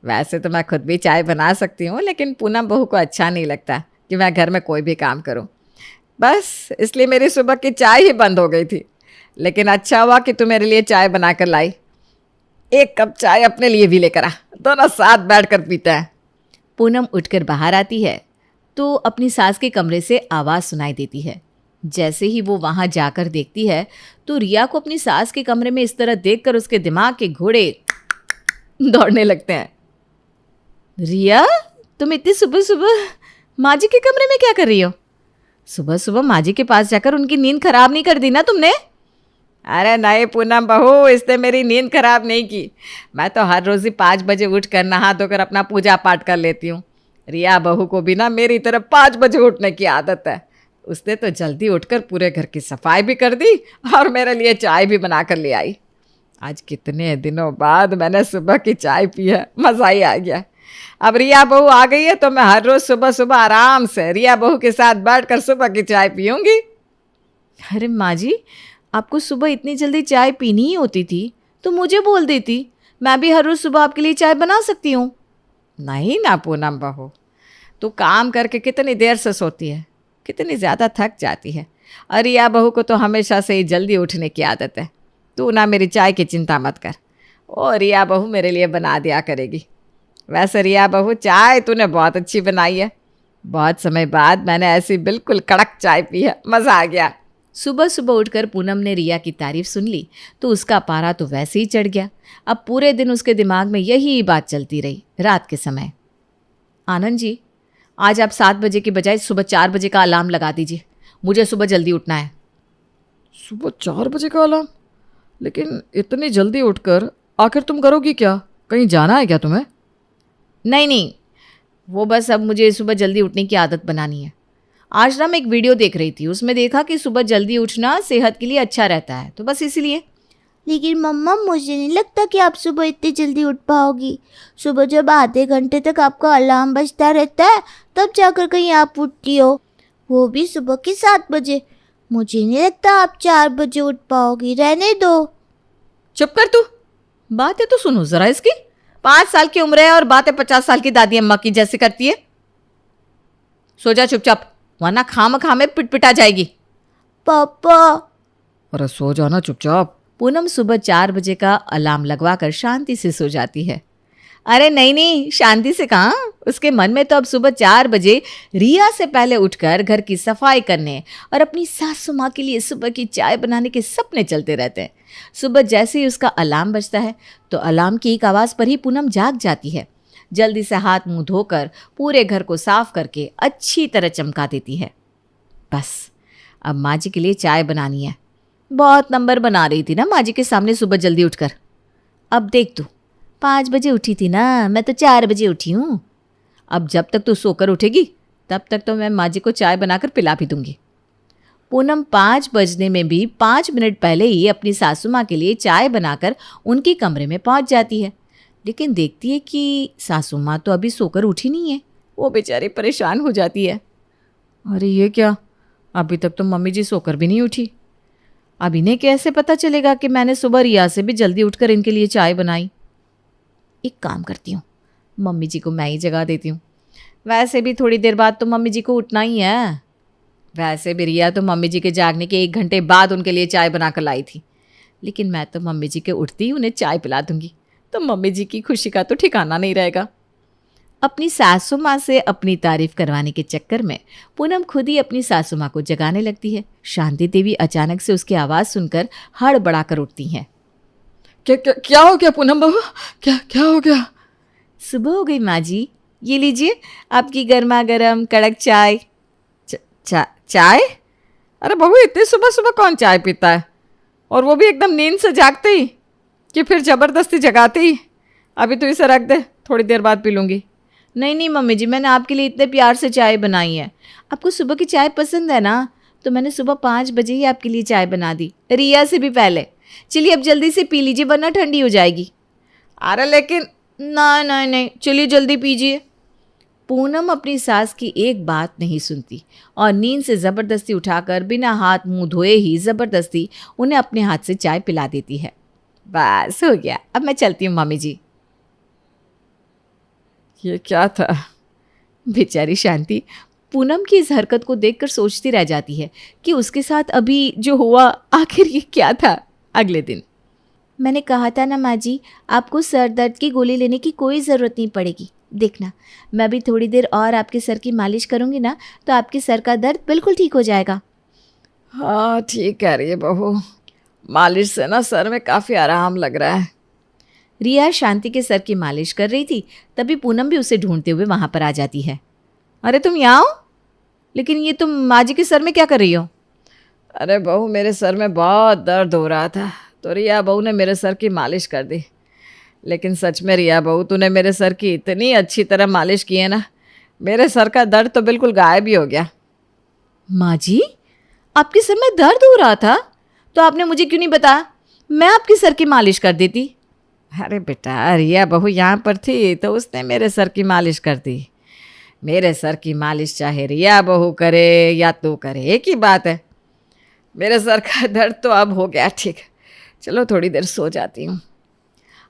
वैसे तो मैं खुद भी चाय बना सकती हूँ, लेकिन पूनम बहू को अच्छा नहीं लगता कि मैं घर में कोई भी काम करूँ, बस इसलिए मेरी सुबह की चाय ही बंद हो गई थी। लेकिन अच्छा हुआ कि तू मेरे लिए चाय बना कर लाई। 1 कप चाय अपने लिए भी लेकर आ, दोनों साथ बैठकर पीते हैं। पूनम उठकर बाहर आती है तो अपनी सास के कमरे से आवाज़ सुनाई देती है। जैसे ही वो वहाँ जाकर देखती है तो रिया को अपनी सास के कमरे में इस तरह देखकर उसके दिमाग के घोड़े दौड़ने लगते हैं। रिया, तुम इतनी सुबह सुबह माँ जी के कमरे में क्या कर रही हो? सुबह सुबह माँ जी के पास जाकर उनकी नींद खराब नहीं कर दी ना तुमने? अरे नहीं पूनम बहू, इसने मेरी नींद खराब नहीं की। मैं तो हर रोज़ ही 5 बजे उठकर नहा धोकर अपना पूजा पाठ कर लेती हूँ। रिया बहू को भी ना मेरी तरफ 5 बजे उठने की आदत है। उसने तो जल्दी उठकर पूरे घर की सफाई भी कर दी और मेरे लिए चाय भी बना कर ले आई। आज कितने दिनों बाद मैंने सुबह की चाय पी है, मज़ा ही आ गया। अब रिया बहू आ गई है तो मैं हर रोज़ सुबह सुबह आराम से रिया बहू के साथ बैठकर सुबह की चाय पीऊँगी। अरे माँ जी, आपको सुबह इतनी जल्दी चाय पीनी ही होती थी तो मुझे बोल देती, मैं भी हर रोज़ सुबह आपके लिए चाय बना सकती हूँ। नहीं ना पूनम बहू, तू काम करके कितनी देर से सोती है, कितनी ज़्यादा थक जाती है। और रिया बहू को तो हमेशा से ही जल्दी उठने की आदत है। तू ना मेरी चाय की चिंता मत कर, ओ रिया बहू मेरे लिए बना दिया करेगी। वैसे रिया बहू, चाय तूने बहुत अच्छी बनाई है। बहुत समय बाद मैंने ऐसी बिल्कुल कड़क चाय पी है, मज़ा आ गया। सुबह सुबह उठकर पूनम ने रिया की तारीफ सुन ली तो उसका पारा तो वैसे ही चढ़ गया। अब पूरे दिन उसके दिमाग में यही बात चलती रही। रात के समय, आनंद जी, आज आप 7 बजे की बजाय सुबह 4 बजे का अलार्म लगा दीजिए, मुझे सुबह जल्दी उठना है। सुबह 4 बजे का अलार्म? लेकिन इतनी जल्दी उठकर आखिर तुम करोगी क्या? कहीं जाना है क्या तुम्हें? नहीं, वो बस अब मुझे सुबह जल्दी उठने की आदत बनानी है। आज ना मैं एक वीडियो देख रही थी, उसमें देखा कि सुबह जल्दी उठना सेहत के लिए अच्छा रहता है, तो बस इसीलिए। लेकिन मम्मा, मुझे नहीं लगता कि आप सुबह इतनी जल्दी उठ पाओगी। सुबह जब आधे घंटे तक आपका अलार्म बजता रहता है तब जाकर कहीं आप उठती हो, वो भी सुबह के 7 बजे। मुझे नहीं लगता आप 4 बजे उठ पाओगी, रहने दो। चुप कर तू, बातें तो सुनो जरा इसकी। 5 साल की उम्र है और बातें 50 साल की दादी अम्मा की जैसे करती है। सो जा चुपचाप, वरना खाम में पिटपिटा जाएगी। पापा। अरे सो जाना चुपचाप। पूनम सुबह 4 बजे का अलार्म लगवाकर शांति से सो जाती है। अरे नहीं, शांति से कहाँ, उसके मन में तो अब सुबह 4 बजे रिया से पहले उठकर घर की सफाई करने और अपनी सासू माँ के लिए सुबह की चाय बनाने के सपने चलते रहते हैं। सुबह जैसे ही उसका अलार्म बजता है तो अलार्म की एक आवाज़ पर ही पूनम जाग जाती है। जल्दी से हाथ मुंह धोकर पूरे घर को साफ करके अच्छी तरह चमका देती है। बस अब माँ जी के लिए चाय बनानी है। बहुत नंबर बना रही थी ना माँ जी के सामने सुबह जल्दी उठकर। अब देख तू, 5 बजे उठी थी ना, मैं तो 4 बजे उठी हूँ। अब जब तक तू सोकर उठेगी तब तक तो मैं माँ जी को चाय बनाकर पिला भी दूंगी। पूनम 5 बजने में भी 5 मिनट पहले ही अपनी सासू माँ के लिए चाय बनाकर उनके कमरे में पहुँच जाती है। लेकिन देखती है कि सासू माँ तो अभी सोकर उठी नहीं है। वो बेचारी परेशान हो जाती है। अरे ये क्या, अभी तक तो मम्मी जी सोकर भी नहीं उठी। अब इन्हें कैसे पता चलेगा कि मैंने सुबह रिया से भी जल्दी उठकर इनके लिए चाय बनाई। एक काम करती हूँ, मम्मी जी को मैं ही जगा देती हूँ। वैसे भी थोड़ी देर बाद तो मम्मी जी को उठना ही है। वैसे भी रिया तो मम्मी जी के जागने के 1 घंटे बाद उनके लिए चाय बनाकर लाई थी। लेकिन मैं तो मम्मी जी के उठती ही उन्हें चाय पिला दूंगी, तो मम्मी जी की खुशी का तो ठिकाना नहीं रहेगा। अपनी सासू माँ से अपनी तारीफ करवाने के चक्कर में पूनम खुद ही अपनी सासू माँ को जगाने लगती है। शांति देवी अचानक से उसकी आवाज़ सुनकर हड़बड़ा कर उठती हैं। क्या हो गया पूनम बहू? क्या हो गया? सुबह हो गई माँ जी, ये लीजिए आपकी गर्मा गर्म कड़क चाय। चाय? अरे बहू, इतनी सुबह सुबह कौन चाय पीता है, और वो भी एकदम नींद से जागते ही, कि फिर ज़बरदस्ती जगाते ही? अभी तो इसे रख दे, थोड़ी देर बाद पी लूँगी। नहीं मम्मी जी, मैंने आपके लिए इतने प्यार से चाय बनाई है। आपको सुबह की चाय पसंद है ना, तो मैंने सुबह 5 बजे ही आपके लिए चाय बना दी, रिया से भी पहले। चलिए अब जल्दी से पी लीजिए वरना ठंडी हो जाएगी। अरे लेकिन नहीं, चलिए जल्दी पीजिए। पूनम अपनी सास की एक बात नहीं सुनती और नींद से ज़बरदस्ती उठाकर बिना हाथ मुंह धोए ही ज़बरदस्ती उन्हें अपने हाथ से चाय पिला देती है। बस हो गया, अब मैं चलती हूँ मम्मी जी। ये क्या था? बेचारी शांति पूनम की इस हरकत को देखकर सोचती रह जाती है कि उसके साथ अभी जो हुआ आखिर ये क्या था। अगले दिन, मैंने कहा था ना माँ जी, आपको सर दर्द की गोली लेने की कोई ज़रूरत नहीं पड़ेगी। देखना, मैं भी थोड़ी देर और आपके सर की मालिश करूँगी ना, तो आपके सर का दर्द बिल्कुल ठीक हो जाएगा। हाँ ठीक कह रही है बहू, मालिश से ना सर में काफ़ी आराम लग रहा है। रिया शांति के सर की मालिश कर रही थी, तभी पूनम भी उसे ढूंढते हुए वहाँ पर आ जाती है। अरे तुम यहाँ हो? लेकिन ये तुम माँ जी के सर में क्या कर रही हो? अरे बहू, मेरे सर में बहुत दर्द हो रहा था, तो रिया बहू ने मेरे सर की मालिश कर दी। लेकिन सच में रिया बहू, तूने मेरे सर की इतनी अच्छी तरह मालिश की है ना, मेरे सर का दर्द तो बिल्कुल गायब ही हो गया। माँ जी, आपके सर में दर्द हो रहा था तो आपने मुझे क्यों नहीं बताया? मैं आपके सर की मालिश कर देती। अरे बेटा, रिया बहू यहाँ पर थी तो उसने मेरे सर की मालिश कर दी। मेरे सर की मालिश चाहे रिया बहू करे या तू करे, एक ही बात है। मेरे सर का दर्द तो अब हो गया ठीक। चलो थोड़ी देर सो जाती हूँ।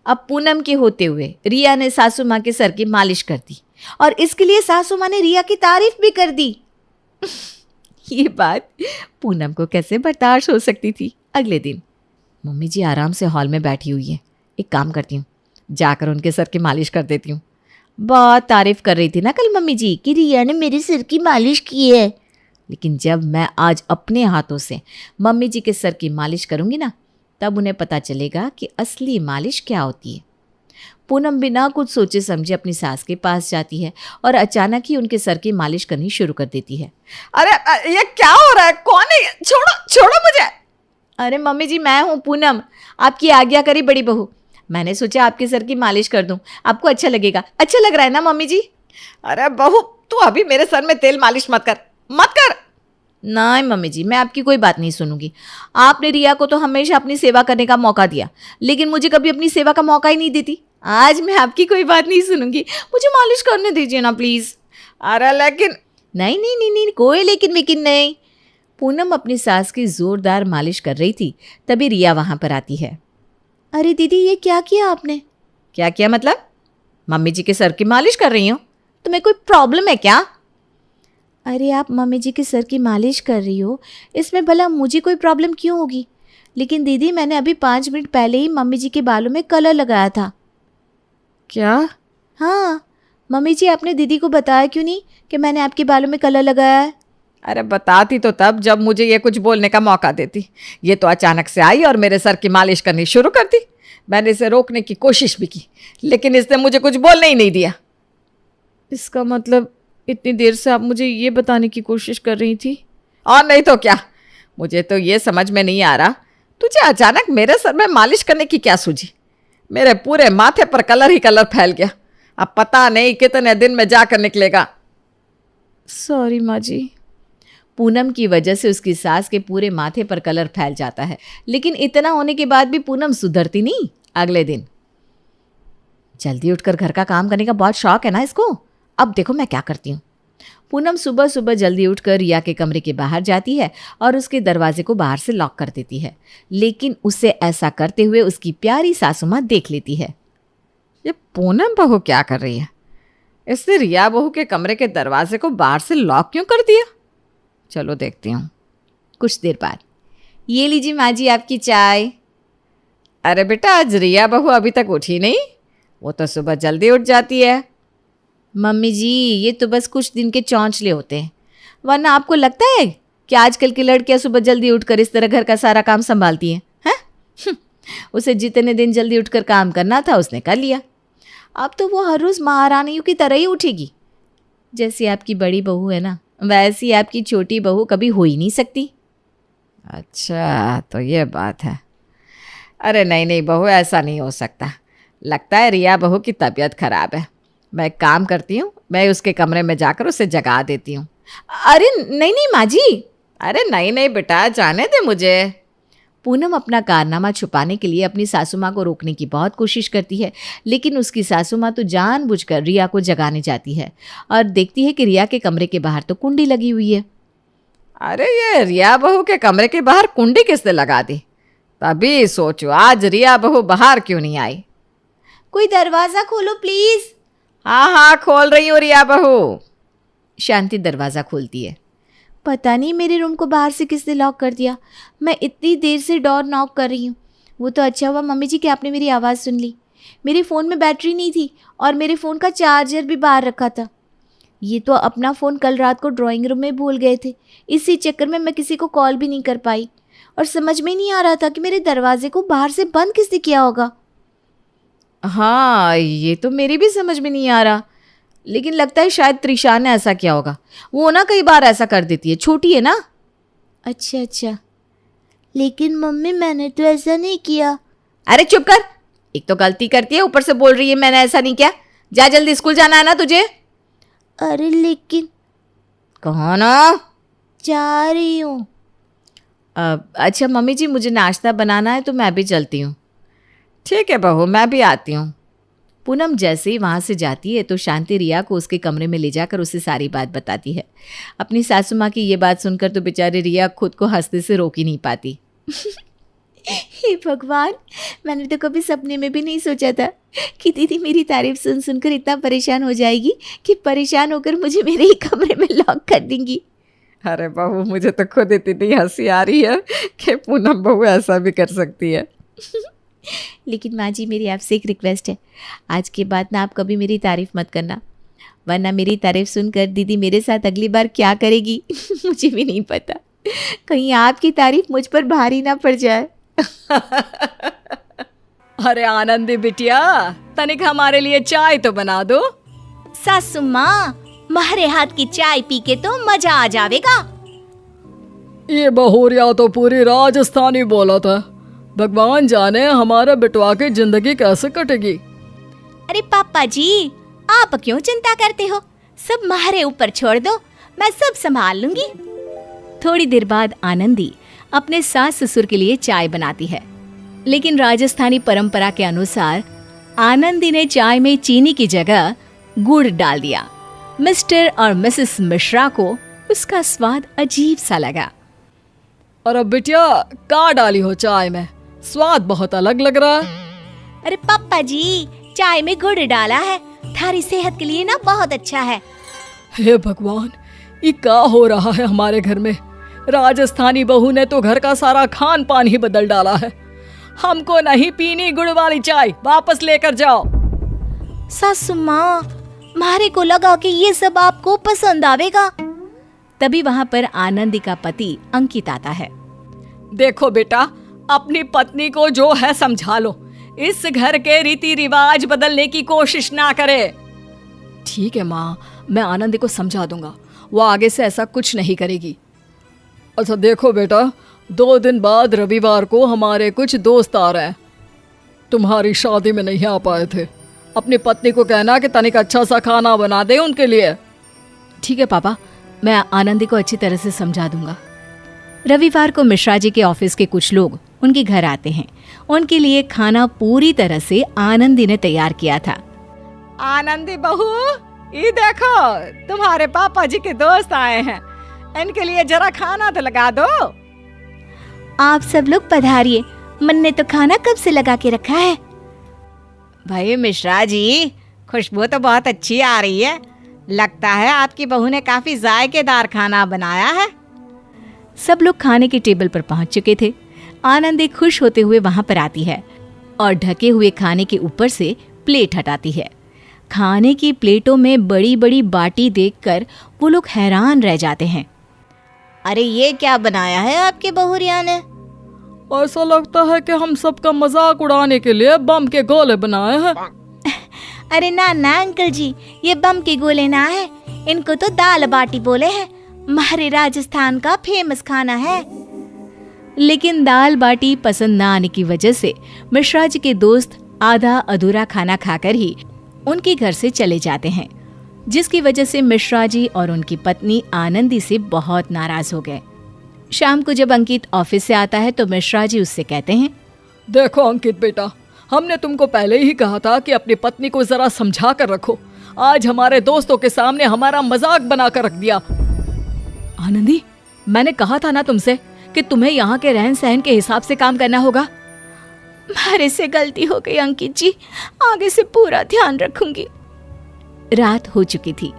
अब पूनम के होते हुए रिया ने सासू माँ के सर की मालिश कर दी और इसके लिए सासू माँ ने रिया की तारीफ भी कर दी। ये बात पूनम को कैसे बर्दाश्त हो सकती थी। अगले दिन, मम्मी जी आराम से हॉल में बैठी हुई है। एक काम करती हूँ, जाकर उनके सर की मालिश कर देती हूँ। बहुत तारीफ कर रही थी ना कल मम्मी जी कि रिया ने मेरे सिर की मालिश की है। लेकिन जब मैं आज अपने हाथों से मम्मी जी के सर की मालिश करूंगी ना, तब उन्हें पता चलेगा कि असली मालिश क्या होती है। पूनम बिना कुछ सोचे समझे अपनी सास के पास जाती है और अचानक ही उनके सर की मालिश करनी शुरू कर देती है। अरे ये क्या हो रहा है? कौन है ये? छोड़ो छोड़ो मुझे। अरे मम्मी जी, मैं हूँ पूनम, आपकी आज्ञा करी बड़ी बहू। मैंने सोचा आपके सर की मालिश कर दूं, आपको अच्छा लगेगा। अच्छा लग रहा है ना मम्मी जी? अरे बहू, तू अभी मेरे सर में तेल मालिश मत कर, मत कर। नहीं मम्मी जी, मैं आपकी कोई बात नहीं सुनूंगी। आपने रिया को तो हमेशा अपनी सेवा करने का मौका दिया, लेकिन मुझे कभी अपनी सेवा का मौका ही नहीं देती। आज मैं आपकी कोई बात नहीं सुनूंगी, मुझे मालिश करने दीजिए ना प्लीज। अरे लेकिन नहीं नहीं नहीं नहीं, कोई लेकिन विकिन नहीं। पूनम अपनी सास की जोरदार मालिश कर रही थी, तभी रिया वहां पर आती है। अरे दीदी, ये क्या किया आपने? क्या किया मतलब? मम्मी जी के सर की मालिश कर रही हूँ, तुम्हें कोई प्रॉब्लम है क्या? अरे आप मम्मी जी के सर की मालिश कर रही हो, इसमें भला मुझे कोई प्रॉब्लम क्यों होगी? लेकिन दीदी, मैंने अभी 5 मिनट पहले ही मम्मी जी के बालों में कलर लगाया था। क्या? हाँ, मम्मी जी आपने दीदी को बताया क्यों नहीं कि मैंने आपके बालों में कलर लगाया है? अरे बताती तो तब जब मुझे ये कुछ बोलने का मौका देती। ये तो अचानक से आई और मेरे सर की मालिश करनी शुरू कर दी। मैंने इसे रोकने की कोशिश भी की, लेकिन इसने मुझे कुछ बोलने ही नहीं दिया। इसका मतलब इतनी देर से आप मुझे ये बताने की कोशिश कर रही थी? और नहीं तो क्या। मुझे तो ये समझ में नहीं आ रहा, तुझे अचानक मेरे सर में मालिश करने की क्या सूझी? मेरे पूरे माथे पर कलर ही कलर फैल गया। अब पता नहीं कितने दिन में जाकर निकलेगा। सॉरी माँ जी। पूनम की वजह से उसकी सास के पूरे माथे पर कलर फैल जाता है, लेकिन इतना होने के बाद भी पूनम सुधरती नहीं। अगले दिन जल्दी उठकर घर का काम करने का बहुत शौक है ना इसको। अब देखो मैं क्या करती हूँ। पूनम सुबह सुबह जल्दी उठकर रिया के कमरे के बाहर जाती है और उसके दरवाजे को बाहर से लॉक कर देती है, लेकिन उसे ऐसा करते हुए उसकी प्यारी सासू माँ देख लेती है। ये पूनम बहू क्या कर रही है? इसने रिया बहू के कमरे के दरवाजे को बाहर से लॉक क्यों कर दिया? चलो देखती हूँ। कुछ देर बाद, ये लीजिए माँ जी आपकी चाय। अरे बेटा, आज रिया बहू अभी तक उठी नहीं? वो तो सुबह जल्दी उठ जाती है। मम्मी जी, ये तो बस कुछ दिन के चौंचले होते हैं, वरना आपको लगता है कि आजकल की लड़कियां सुबह जल्दी उठकर इस तरह घर का सारा काम संभालती हैं? हैं? उसे जितने दिन जल्दी उठकर काम करना था उसने कर लिया। अब तो वो हर रोज़ महारानियों की तरह ही उठेगी। जैसी आपकी बड़ी बहू है ना, वैसी आपकी छोटी बहू कभी हो ही नहीं सकती। अच्छा, तो ये बात है। अरे नहीं नहीं बहू, ऐसा नहीं हो सकता। लगता है रिया बहू की तबीयत खराब है। मैं एक काम करती हूँ, मैं उसके कमरे में जाकर उसे जगा देती हूँ। अरे नहीं नहीं माँ जी। अरे नहीं नहीं बेटा, जाने दे मुझे। पूनम अपना कारनामा छुपाने के लिए अपनी सासू माँ को रोकने की बहुत कोशिश करती है, लेकिन उसकी सासू माँ तो जानबूझकर रिया को जगाने जाती है और देखती है कि रिया के कमरे के बाहर तो कुंडी लगी हुई है। अरे ये रिया बहू के कमरे के बाहर कुंडी किसने लगा दी? तभी सोचो आज रिया बहू बाहर क्यों नहीं आई। कोई दरवाज़ा खोलो प्लीज़। हाँ हाँ, खोल रही हूँ रिया बहू। शांति दरवाज़ा खोलती है। पता नहीं मेरे रूम को बाहर से किसने लॉक कर दिया। मैं इतनी देर से डोर नॉक कर रही हूँ। वो तो अच्छा हुआ मम्मी जी कि आपने मेरी आवाज़ सुन ली। मेरे फ़ोन में बैटरी नहीं थी और मेरे फ़ोन का चार्जर भी बाहर रखा था। ये तो अपना फ़ोन कल रात को ड्राइंग रूम में भूल गए थे, इसी चक्कर में मैं किसी को कॉल भी नहीं कर पाई और समझ में नहीं आ रहा था कि मेरे दरवाजे को बाहर से बंद किसने किया होगा। हाँ, ये तो मेरी भी समझ में नहीं आ रहा, लेकिन लगता है शायद त्रिशा ने ऐसा किया होगा। वो ना कई बार ऐसा कर देती है, छोटी है ना। अच्छा अच्छा, लेकिन मम्मी मैंने तो ऐसा नहीं किया। अरे चुप कर, एक तो गलती करती है, ऊपर से बोल रही है मैंने ऐसा नहीं किया। जा जल्दी, स्कूल जाना है ना तुझे। अरे लेकिन कहो ना, जा रही हूँ। अच्छा मम्मी जी, मुझे नाश्ता बनाना है तो मैं भी चलती हूँ। ठीक है बहू, मैं भी आती हूँ। पूनम जैसे ही वहाँ से जाती है तो शांति रिया को उसके कमरे में ले जाकर उसे सारी बात बताती है। अपनी सासू माँ की ये बात सुनकर तो बेचारी रिया खुद को हंसने से रोक ही नहीं पाती। हे भगवान, मैंने तो कभी सपने में भी नहीं सोचा था कि दीदी मेरी तारीफ सुन सुनकर इतना परेशान हो जाएगी कि परेशान होकर मुझे मेरे ही कमरे में लॉक कर देंगी। अरे बहू, मुझे तो खुद इतनी हंसी आ रही है कि पूनम बहू ऐसा भी कर सकती है। लेकिन माँ जी मेरी आपसे एक रिक्वेस्ट है, आज के बाद ना आप कभी मेरी तारीफ मत करना, वरना मेरी तारीफ सुनकर दीदी मेरे साथ अगली बार क्या करेगी मुझे भी नहीं पता। कहीं आपकी तारीफ मुझ पर भारी ना पड़ जाए। अरे आनंदी बिटिया, तनिक हमारे लिए चाय तो बना दो। सासू माँ, तुम्हारे हाथ की चाय पी के तो मजा आ जाएगा। ये बहुरिया तो पूरी राजस्थानी बोला था। भगवान जाने हमारा बिटवा की जिंदगी कैसे कटेगी। अरे पापा जी, आप क्यों चिंता करते हो, सब हमारे ऊपर छोड़ दो, मैं सब संभाल लूंगी। थोड़ी देर बाद आनंदी अपने सास ससुर के लिए चाय बनाती है, लेकिन राजस्थानी परंपरा के अनुसार आनंदी ने चाय में चीनी की जगह गुड़ डाल दिया। मिस्टर और मिसेस मिश्रा को उसका स्वाद अजीब सा लगा। अरे बिटिया, क्या डाली हो चाय में, स्वाद बहुत अलग लग रहा है। अरे पापा जी, चाय में गुड़ डाला है, थारी सेहत के लिए ना बहुत अच्छा है। हे भगवान, ये क्या हो रहा है हमारे घर में। राजस्थानी बहू ने तो घर का सारा खान पान ही बदल डाला है। हमको नहीं पीनी गुड़ वाली चाय, वापस लेकर जाओ। सासू माँ, मारे को लगा कि ये सब आपको पसंद आवेगा। तभी वहाँ पर आनंदी का पति अंकित आता है। देखो बेटा, अपनी पत्नी को जो है समझा लो, इस घर के रीति रिवाज बदलने की कोशिश ना करे। ठीक है माँ, मैं आनंदी को समझा दूंगा, वो आगे से ऐसा कुछ नहीं करेगी। अच्छा देखो बेटा, 2 दिन बाद रविवार को हमारे कुछ दोस्त आ रहे हैं, तुम्हारी शादी में नहीं आ पाए थे। अपनी पत्नी को कहना कि तनिक अच्छा सा खाना बना दे उनके लिए। ठीक है पापा, मैं आनंदी को अच्छी तरह से समझा दूंगा। रविवार को मिश्रा जी के ऑफिस के कुछ लोग उनके घर आते हैं। उनके लिए खाना पूरी तरह से आनंदी ने तैयार किया था। आनंदी बहू, ये देखो तुम्हारे पापा जी के दोस्त आए हैं, इनके लिए जरा खाना तो लगा दो। आप सब लोग पधारिए, मन ने तो खाना कब से लगा के रखा है। भाई मिश्रा जी, खुशबू तो बहुत अच्छी आ रही है, लगता है आपकी बहू ने काफी जायकेदार खाना बनाया है। सब लोग खाने के टेबल पर पहुंच चुके थे। आनंदी खुश होते हुए वहां पर आती है और ढके हुए खाने के ऊपर से प्लेट हटाती है। खाने की प्लेटों में बड़ी बड़ी बाटी देखकर वो लोग हैरान रह जाते हैं। अरे ये क्या बनाया है आपके बहुरिया ने? ऐसा लगता है कि हम सबका मजाक उड़ाने के लिए बम के गोले बनाए हैं। अरे ना ना अंकल जी, ये बम के गोले ना है, इनको तो दाल बाटी बोले हैं, हमारे राजस्थान का फेमस खाना है। लेकिन दाल बाटी पसंद ना आने की वजह से मिश्रा जी के दोस्त आधा अधूरा खाना खाकर ही उनके घर से चले जाते हैं, जिसकी वजह से मिश्रा जी और उनकी पत्नी आनंदी से बहुत नाराज हो गए। शाम को जब अंकित ऑफिस से आता है तो मिश्रा जी उससे कहते हैं, देखो अंकित बेटा, हमने तुमको पहले ही कहा था कि अपनी पत्नी को जरा समझा कर रखो। आज हमारे दोस्तों के सामने हमारा मजाक बना कर रख दिया। आनंदी, मैंने कहा था ना तुमसे कि तुम्हें यहाँ के रहन सहन के हिसाब से काम करना होगा। मारे से गलती हो गई अंकित जी, आगे से पूरा ध्यान रखूंगी। रात हो चुकी थी।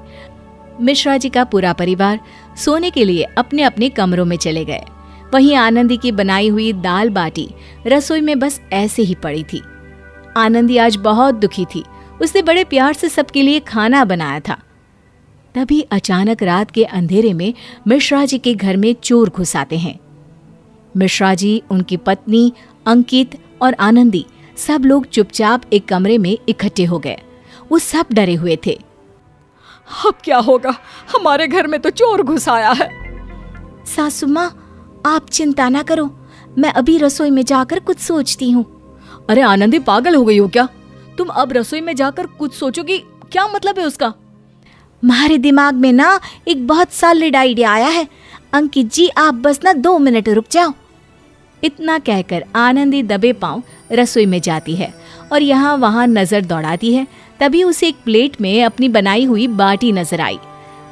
मिश्रा जी का पूरा परिवार सोने के लिए अपने अपने कमरों में चले गए। वहीं आनंदी की बनाई हुई दाल बाटी रसोई में बस ऐसे ही पड़ी थी। आनंदी आज बहुत दुखी थी। उसने बड़े प्यार से सबके लिए खाना बनाया था। तभी अचानक रात के अंधेरे में मिश्रा जी के घर में चोर घुस आते हैं। मिश्रा जी, उनकी पत्नी, अंकित और आनंदी सब लोग चुपचाप एक कमरे में इकट्ठे हो गए। वो सब डरे हुए थे। अब क्या होगा, हमारे घर में तो चोर घुस आया है। सासू माँ, आप चिंता ना करो, मैं अभी रसोई में जाकर कुछ सोचती हूँ। अरे आनंदी, पागल हो गई हो क्या? तुम अब रसोई में जाकर कुछ सोचोगी, क्या मतलब है उसका? हमारे दिमाग में ना एक बहुत सॉलिड आइडिया आया है। अंकित जी, आप बस ना 2 मिनट रुक जाओ। इतना कहकर आनंदी दबे पांव रसोई में जाती है और यहाँ वहाँ नजर दौड़ाती है। तभी उसे एक प्लेट में अपनी बनाई हुई बाटी नजर आई।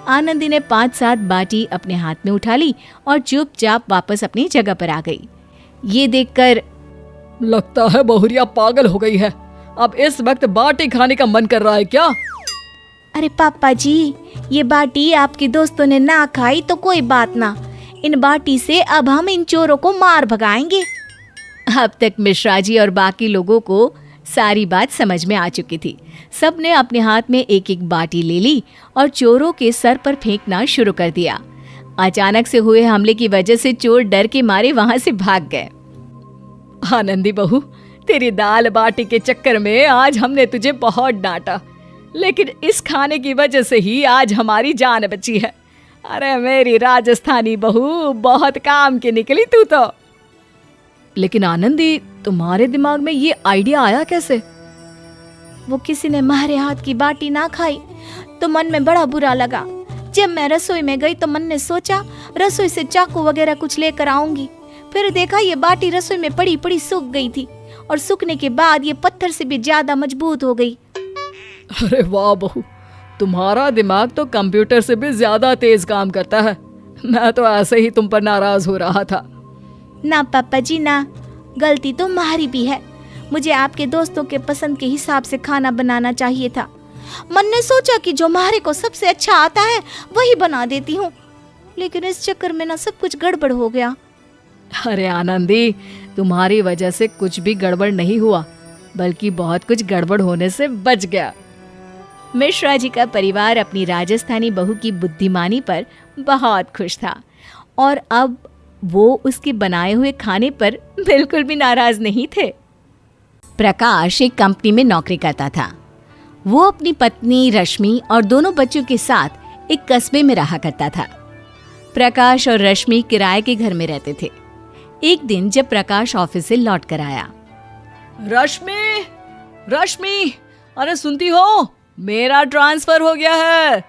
आनंदी ने 5-7 बाटी अपने हाथ में उठा ली और चुपचाप वापस अपनी जगह पर आ गई। ये देखकर लगता है बहुरिया पागल हो गई है। अब इस वक्त बाटी खाने का मन कर रहा है क्या? अरे पापा जी, ये बाटी आपके दोस्तों ने ना खाई तो कोई बात ना, इन बाटी से अब हम इन चोरों को मार भगाएंगे। अब तक मिश्रा जी और बाकी लोगों को सारी बात समझ में आ चुकी थी। सब ने अपने हाथ में एक एक बाटी ले ली और चोरों के सर पर फेंकना शुरू कर दिया। अचानक से हुए हमले की वजह से चोर डर के मारे वहां से भाग गए। आनंदी बहू, तेरी दाल बाटी के चक्कर में आज हमने तुझे बहुत डांटा, लेकिन इस खाने की वजह से ही आज हमारी जान बची है। अरे मेरी राजस्थानी बहू, बहुत काम की निकली तू तो। लेकिन आनंदी, तुम्हारे दिमाग में ये आइडिया आया कैसे? वो किसी ने हमारे हाथ की बाटी ना खाई तो मन में बड़ा बुरा लगा। जब मैं रसोई में गई तो मन ने सोचा रसोई से चाकू वगैरह कुछ लेकर आऊंगी। फिर देखा ये बाटी रसोई में पड़ी पड़ी सूख गई थी और सूखने के बाद ये पत्थर से भी ज्यादा मजबूत हो गई। अरे वाह बहू, तुम्हारा दिमाग तो कंप्यूटर से भी ज्यादा तेज काम करता है। मैं तो ऐसे ही तुम पर नाराज हो रहा था। ना पापा जी ना, गलती तो हमारी भी है। मुझे आपके दोस्तों के पसंद के हिसाब से खाना बनाना चाहिए था। मन ने सोचा कि जो हमारे को सबसे अच्छा आता है वही बना देती हूँ, लेकिन इस चक्कर में ना सब कुछ गड़बड़ हो गया। अरे आनंदी, तुम्हारी वजह से कुछ भी गड़बड़ नहीं हुआ, बल्कि बहुत कुछ गड़बड़ होने से बच गया। मिश्रा जी का परिवार अपनी राजस्थानी बहू की बुद्धिमानी पर बहुत खुश था और अब वो उसके बनाए हुए खाने पर बिल्कुल भी नाराज नहीं थे। प्रकाश एक कंपनी में नौकरी करता था। वो अपनी पत्नी रश्मि और दोनों बच्चों के साथ एक कस्बे में रहा करता था। प्रकाश और रश्मि किराए के घर में रहते थे। एक दिन जब प्रकाश ऑफिस से लौट कर आया, रश्मि, रश्मि, अरे सुनती हो, मेरा ट्रांसफर हो गया है।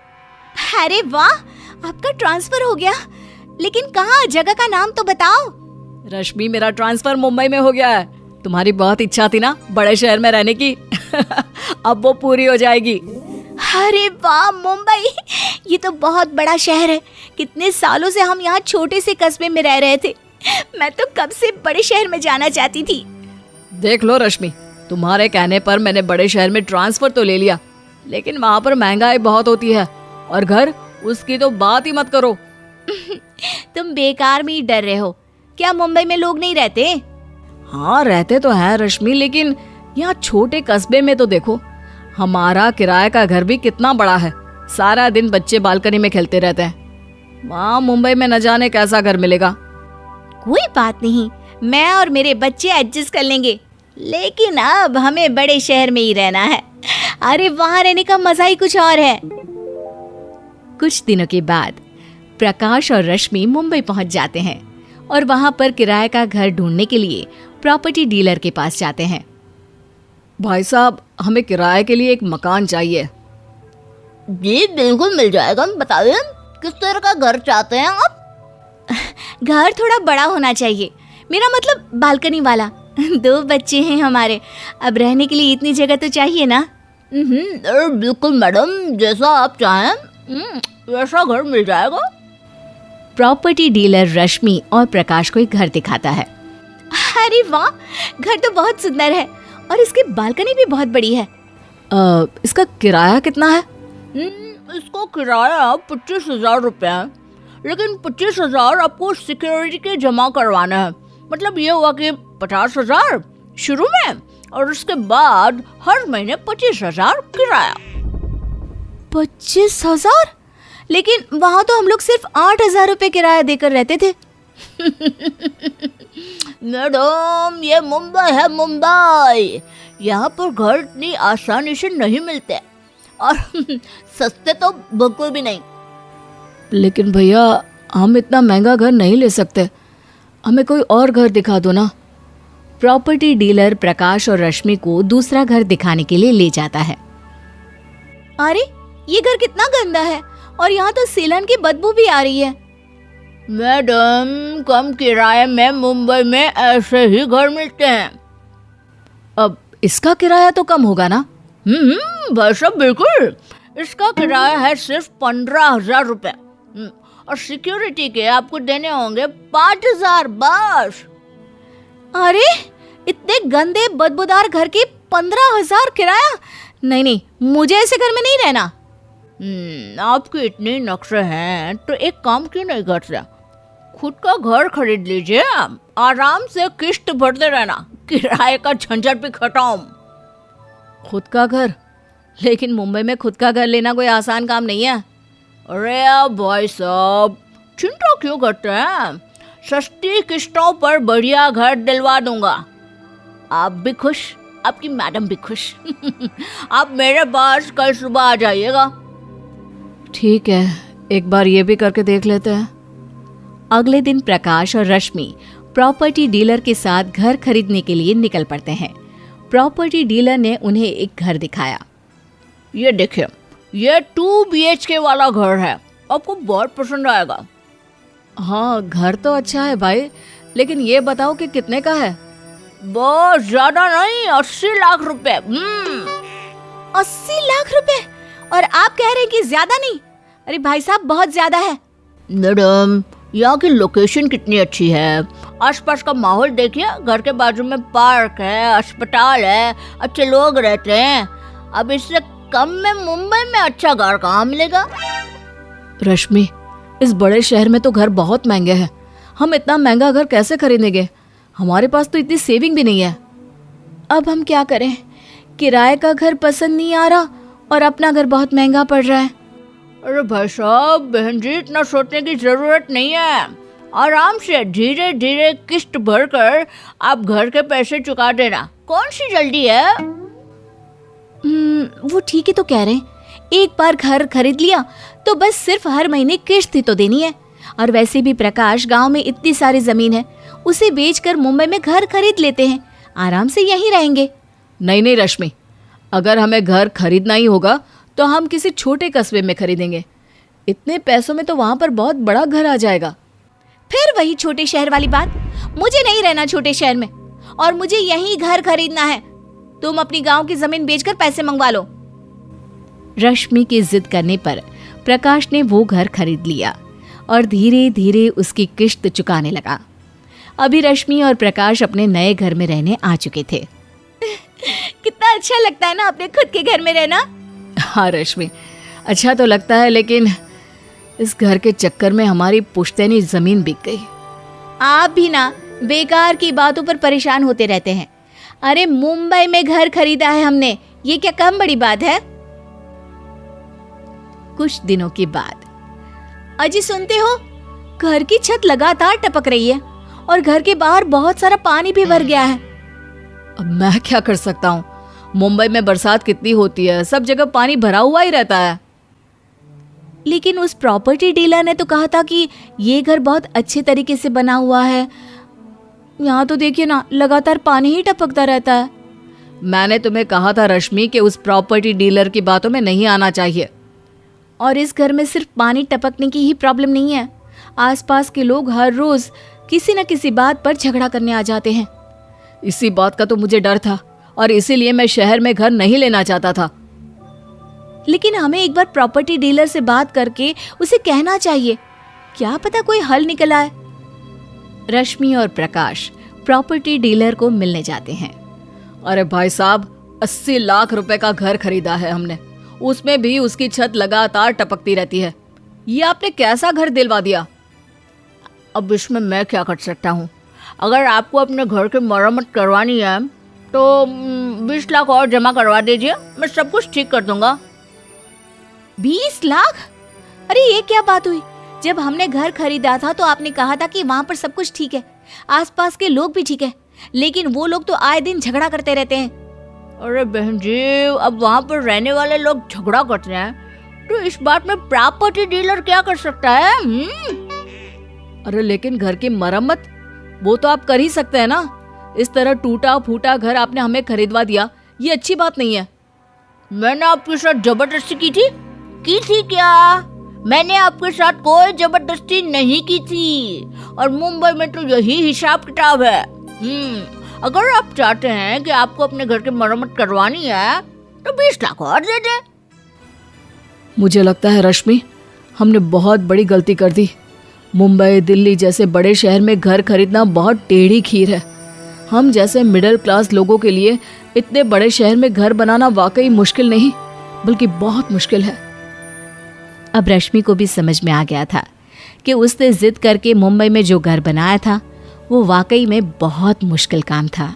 अरे वाह, आपका ट्रांसफर हो गया, लेकिन कहाँ? जगह का नाम तो बताओ। रश्मि, मेरा ट्रांसफर मुंबई में हो गया है। तुम्हारी बहुत इच्छा थी ना बड़े शहर में रहने की अब वो पूरी हो जाएगी। अरे वाह, मुंबई, ये तो बहुत बड़ा शहर है। कितने सालों से हम यहाँ छोटे से कस्बे में रह रहे थे। मैं तो कब से बड़े शहर में जाना चाहती थी। देख लो रश्मि, तुम्हारे कहने पर मैंने बड़े शहर में ट्रांसफर तो ले लिया, लेकिन वहाँ पर महंगाई बहुत होती है और घर, उसकी तो बात ही मत करो। तुम बेकार में ही डर रहे हो। क्या मुंबई में लोग नहीं रहते? हाँ, रहते तो हैं रश्मि, लेकिन यहाँ छोटे कस्बे में तो देखो, हमारा किराए का घर भी कितना बड़ा है। सारा दिन बच्चे बालकनी में खेलते रहते हैं। वहाँ मुंबई में न जाने कैसा घर मिलेगा। कोई बात नहीं, मैं और मेरे बच्चे एडजस्ट कर लेंगे, लेकिन अब हमें बड़े शहर में ही रहना है। अरे वहाँ रहने का मजा ही कुछ और है। कुछ दिनों के बाद प्रकाश और रश्मि मुंबई पहुंच जाते हैं और वहां पर किराए का घर ढूंढने के लिए प्रॉपर्टी डीलर के पास जाते हैं। भाई साहब, हमें किराए के लिए एक मकान चाहिए। जी बिल्कुल मिल जाएगा। बताइए किस तरह का घर चाहते हैं आप? घर थोड़ा बड़ा होना चाहिए, मेरा मतलब बालकनी वाला। 2 बच्चे हैं हमारे, अब रहने के लिए इतनी जगह तो चाहिए ना। बिल्कुल मैडम, जैसा आप चाहें वैसा घर मिल जाएगा। प्रॉपर्टी डीलर रश्मि और प्रकाश को एक घर दिखाता है। अरे वाह, घर तो बहुत सुंदर है और इसकी बालकनी भी बहुत बड़ी है। इसका किराया कितना है? इसको किराया 25,000 रुपये है, लेकिन 25,000 आपको सिक्योरिटी के जमा करवाना है। मतलब ये हुआ कि 50,000 शुरू में और उसके बाद हर महीने 25,000 किराया। 25,000? लेकिन वहाँ तो हम लोग सिर्फ 8,000 रुपये किराया देकर रहते थे। मैडम, ये मुंबई है, मुंबई। यहाँ पर घर इतनी आसानी से नहीं मिलते और सस्ते तो बिल्कुल भी नहीं। लेकिन भैया, हम इतना महंगा घर नहीं ले सकते, हमें कोई और घर दिखा दो ना। प्रॉपर्टी डीलर प्रकाश और रश्मि को दूसरा घर दिखाने के लिए ले जाता है। अरे ये घर कितना गंदा है और यहाँ तो सीलन की बदबू भी आ रही है। मैडम, कम किराए में मुंबई में ऐसे ही घर मिलते हैं। अब इसका किराया तो कम होगा ना? भाई साहब, बिल्कुल। इसका किराया है सिर्फ 15,000 रुपये और सिक्योरिटी के आपको देने होंगे 5,000 बस। अरे इतने गंदे बदबूदार घर की 15,000 किराया? नहीं नहीं, मुझे ऐसे घर में नहीं रहना। आपके इतने नक्शे हैं तो एक काम क्यों नहीं करते? खुद का घर खरीद लीजिए, आराम से किस्त भरते रहना, किराए का झंझट भी खत्म। खुद का घर? लेकिन मुंबई में खुद का घर लेना कोई आसान काम नहीं है। अरे भाई साहब, चिंता क्यों करते हैं? सस्ती किस्तों पर बढ़िया घर दिलवा दूंगा। आप भी खुश, आपकी मैडम भी खुश। आप मेरे पास कल सुबह आ जाइएगा। ठीक है, एक बार ये भी करके देख लेते हैं। अगले दिन प्रकाश और रश्मि प्रॉपर्टी डीलर के साथ घर खरीदने के लिए निकल पड़ते हैं। प्रॉपर्टी डीलर ने उन्हें एक घर दिखाया। ये देखिए, ये 2 BHK वाला घर है, आपको बहुत पसंद आएगा। हाँ, घर तो अच्छा है भाई, लेकिन ये बताओ कि कितने का है? बहुत ज्यादा नहीं, 80 लाख रुपए। 80 लाख रुपए? और आप कह रहे हैं कि ज्यादा नहीं? अरे भाई साहब, बहुत ज्यादा है। मैडम, यहाँ की लोकेशन कितनी अच्छी है, आसपास का माहौल देखिए, घर के बाजू में पार्क है, अस्पताल है, अच्छे लोग रहते हैं। अब इससे कम में मुंबई में अच्छा घर कहाँ मिलेगा? रश्मि, इस बड़े शहर में तो घर बहुत महंगे हैं। हम इतना महंगा घर कैसे खरीदेंगे? हमारे पास तो इतनी सेविंग भी नहीं है। अब हम क्या करें? किराए का घर पसंद नहीं आ रहा और अपना घर बहुत महंगा पड़ रहा है। अरे भाई साहब, बहन जी, इतना सोचने की जरूरत नहीं है। आराम से धीरे धीरे किस्त भरकर आप घर के पैसे चुका देना। कौन सी जल्दी है? वो ठीक ही तो कह रहे हैं। एक बार घर खरीद लिया तो बस सिर्फ हर महीने किस्त ही तो देनी है। और वैसे भी प्रकाश, गांव में इतनी सारी जमीन है, उसे बेचकर मुंबई में घर खरीद लेते हैं, आराम से यहीं रहेंगे। नहीं रश्मि, अगर हमें घर खरीदना ही होगा तो हम किसी छोटे कस्बे में खरीदेंगे। इतने पैसों में तो वहां पर बहुत बड़ा घर आ जाएगा। फिर वही छोटे शहर वाली बात। मुझे नहीं रहना छोटे शहर में, और मुझे यहीं घर खरीदना है। तुम अपनी गांव की जमीन बेचकर पैसे मंगवा लो। रश्मि की जिद करने पर प्रकाश ने वो घर खरीद लिया और धीरे धीरे उसकी किस्त चुकाने लगा। अभी रश्मि और प्रकाश अपने नए घर में रहने आ चुके थे। कितना अच्छा लगता है ना अपने खुद के घर में रहना। हाँ रश्मि, अच्छा तो लगता है, लेकिन इस घर के चक्कर में हमारी पुश्तैनी जमीन बिक गई। आप भी ना बेकार की बातों पर परेशान होते रहते हैं। अरे मुंबई में घर खरीदा है हमने, ये क्या कम बड़ी बात है? कुछ दिनों के बाद, अजी सुनते हो, घर की छत लगातार टपक रही है और घर के बाहर बहुत सारा पानी भी भर गया है। अब मैं क्या कर सकता हूँ? मुंबई में बरसात कितनी होती है, सब जगह पानी भरा हुआ ही रहता है। लेकिन उस प्रॉपर्टी डीलर ने तो कहा था कि ये घर बहुत अच्छे तरीके से बना हुआ है। यहाँ तो देखिए ना, लगातार पानी ही टपकता रहता है। मैंने तुम्हें कहा था रश्मि कि उस प्रॉपर्टी डीलर की बातों में नहीं आना चाहिए। और इस घर में सिर्फ पानी टपकने की ही प्रॉब्लम नहीं है, आसपास के लोग हर रोज किसी न किसी बात पर झगड़ा करने आ जाते हैं। इसी बात का तो मुझे डर था और इसीलिए मैं शहर में घर नहीं लेना चाहता था। लेकिन हमें एक बार प्रॉपर्टी डीलर से बात करके उसे कहना चाहिए, क्या पता कोई हल निकल आए। रश्मि और प्रकाश प्रॉपर्टी डीलर को मिलने जाते हैं। अरे भाई साहब, 80 लाख रुपए का घर खरीदा है हमने, उसमें भी उसकी छत लगातार टपकती रहती है। ये आपने कैसा घर दिलवा दिया? अब इसमें मैं क्या कर सकता हूँ? अगर आपको अपने घर की मरम्मत करवानी है तो 20 लाख और जमा करवा दीजिए, मैं सब कुछ ठीक कर दूंगा। 20 लाख? अरे ये क्या बात हुई? जब हमने घर खरीदा था तो आपने कहा था कि वहां पर सब कुछ ठीक है, आसपास के लोग भी ठीक है, लेकिन वो लोग तो आए दिन झगड़ा करते रहते हैं। अरे बहन जी, अब वहां पर रहने वाले लोग झगड़ा करते हैं तो इस बात में प्रॉपर्टी डीलर क्या कर सकता है? अरे लेकिन घर की मरम्मत वो तो आप कर ही सकते हैं ना। इस तरह टूटा फूटा घर आपने हमें खरीदवा दिया, ये अच्छी बात नहीं है। मैंने आपके साथ जबरदस्ती की थी क्या? मैंने आपके साथ कोई जबरदस्ती नहीं की थी, और मुंबई में तो यही हिसाब किताब है। अगर आप चाहते हैं कि आपको अपने घर की मरम्मत करवानी है तो 20 लाख और दे दे। मुझे लगता है रश्मि, हमने बहुत बड़ी गलती कर दी। मुंबई, दिल्ली जैसे बड़े शहर में घर खरीदना बहुत टेढ़ी खीर है। हम जैसे मिडिल क्लास लोगों के लिए इतने बड़े शहर में घर बनाना वाकई मुश्किल नहीं, बल्कि बहुत मुश्किल है। अब रश्मि को भी समझ में आ गया था कि उसने जिद करके मुंबई में जो घर बनाया था वो वाकई में बहुत मुश्किल काम था।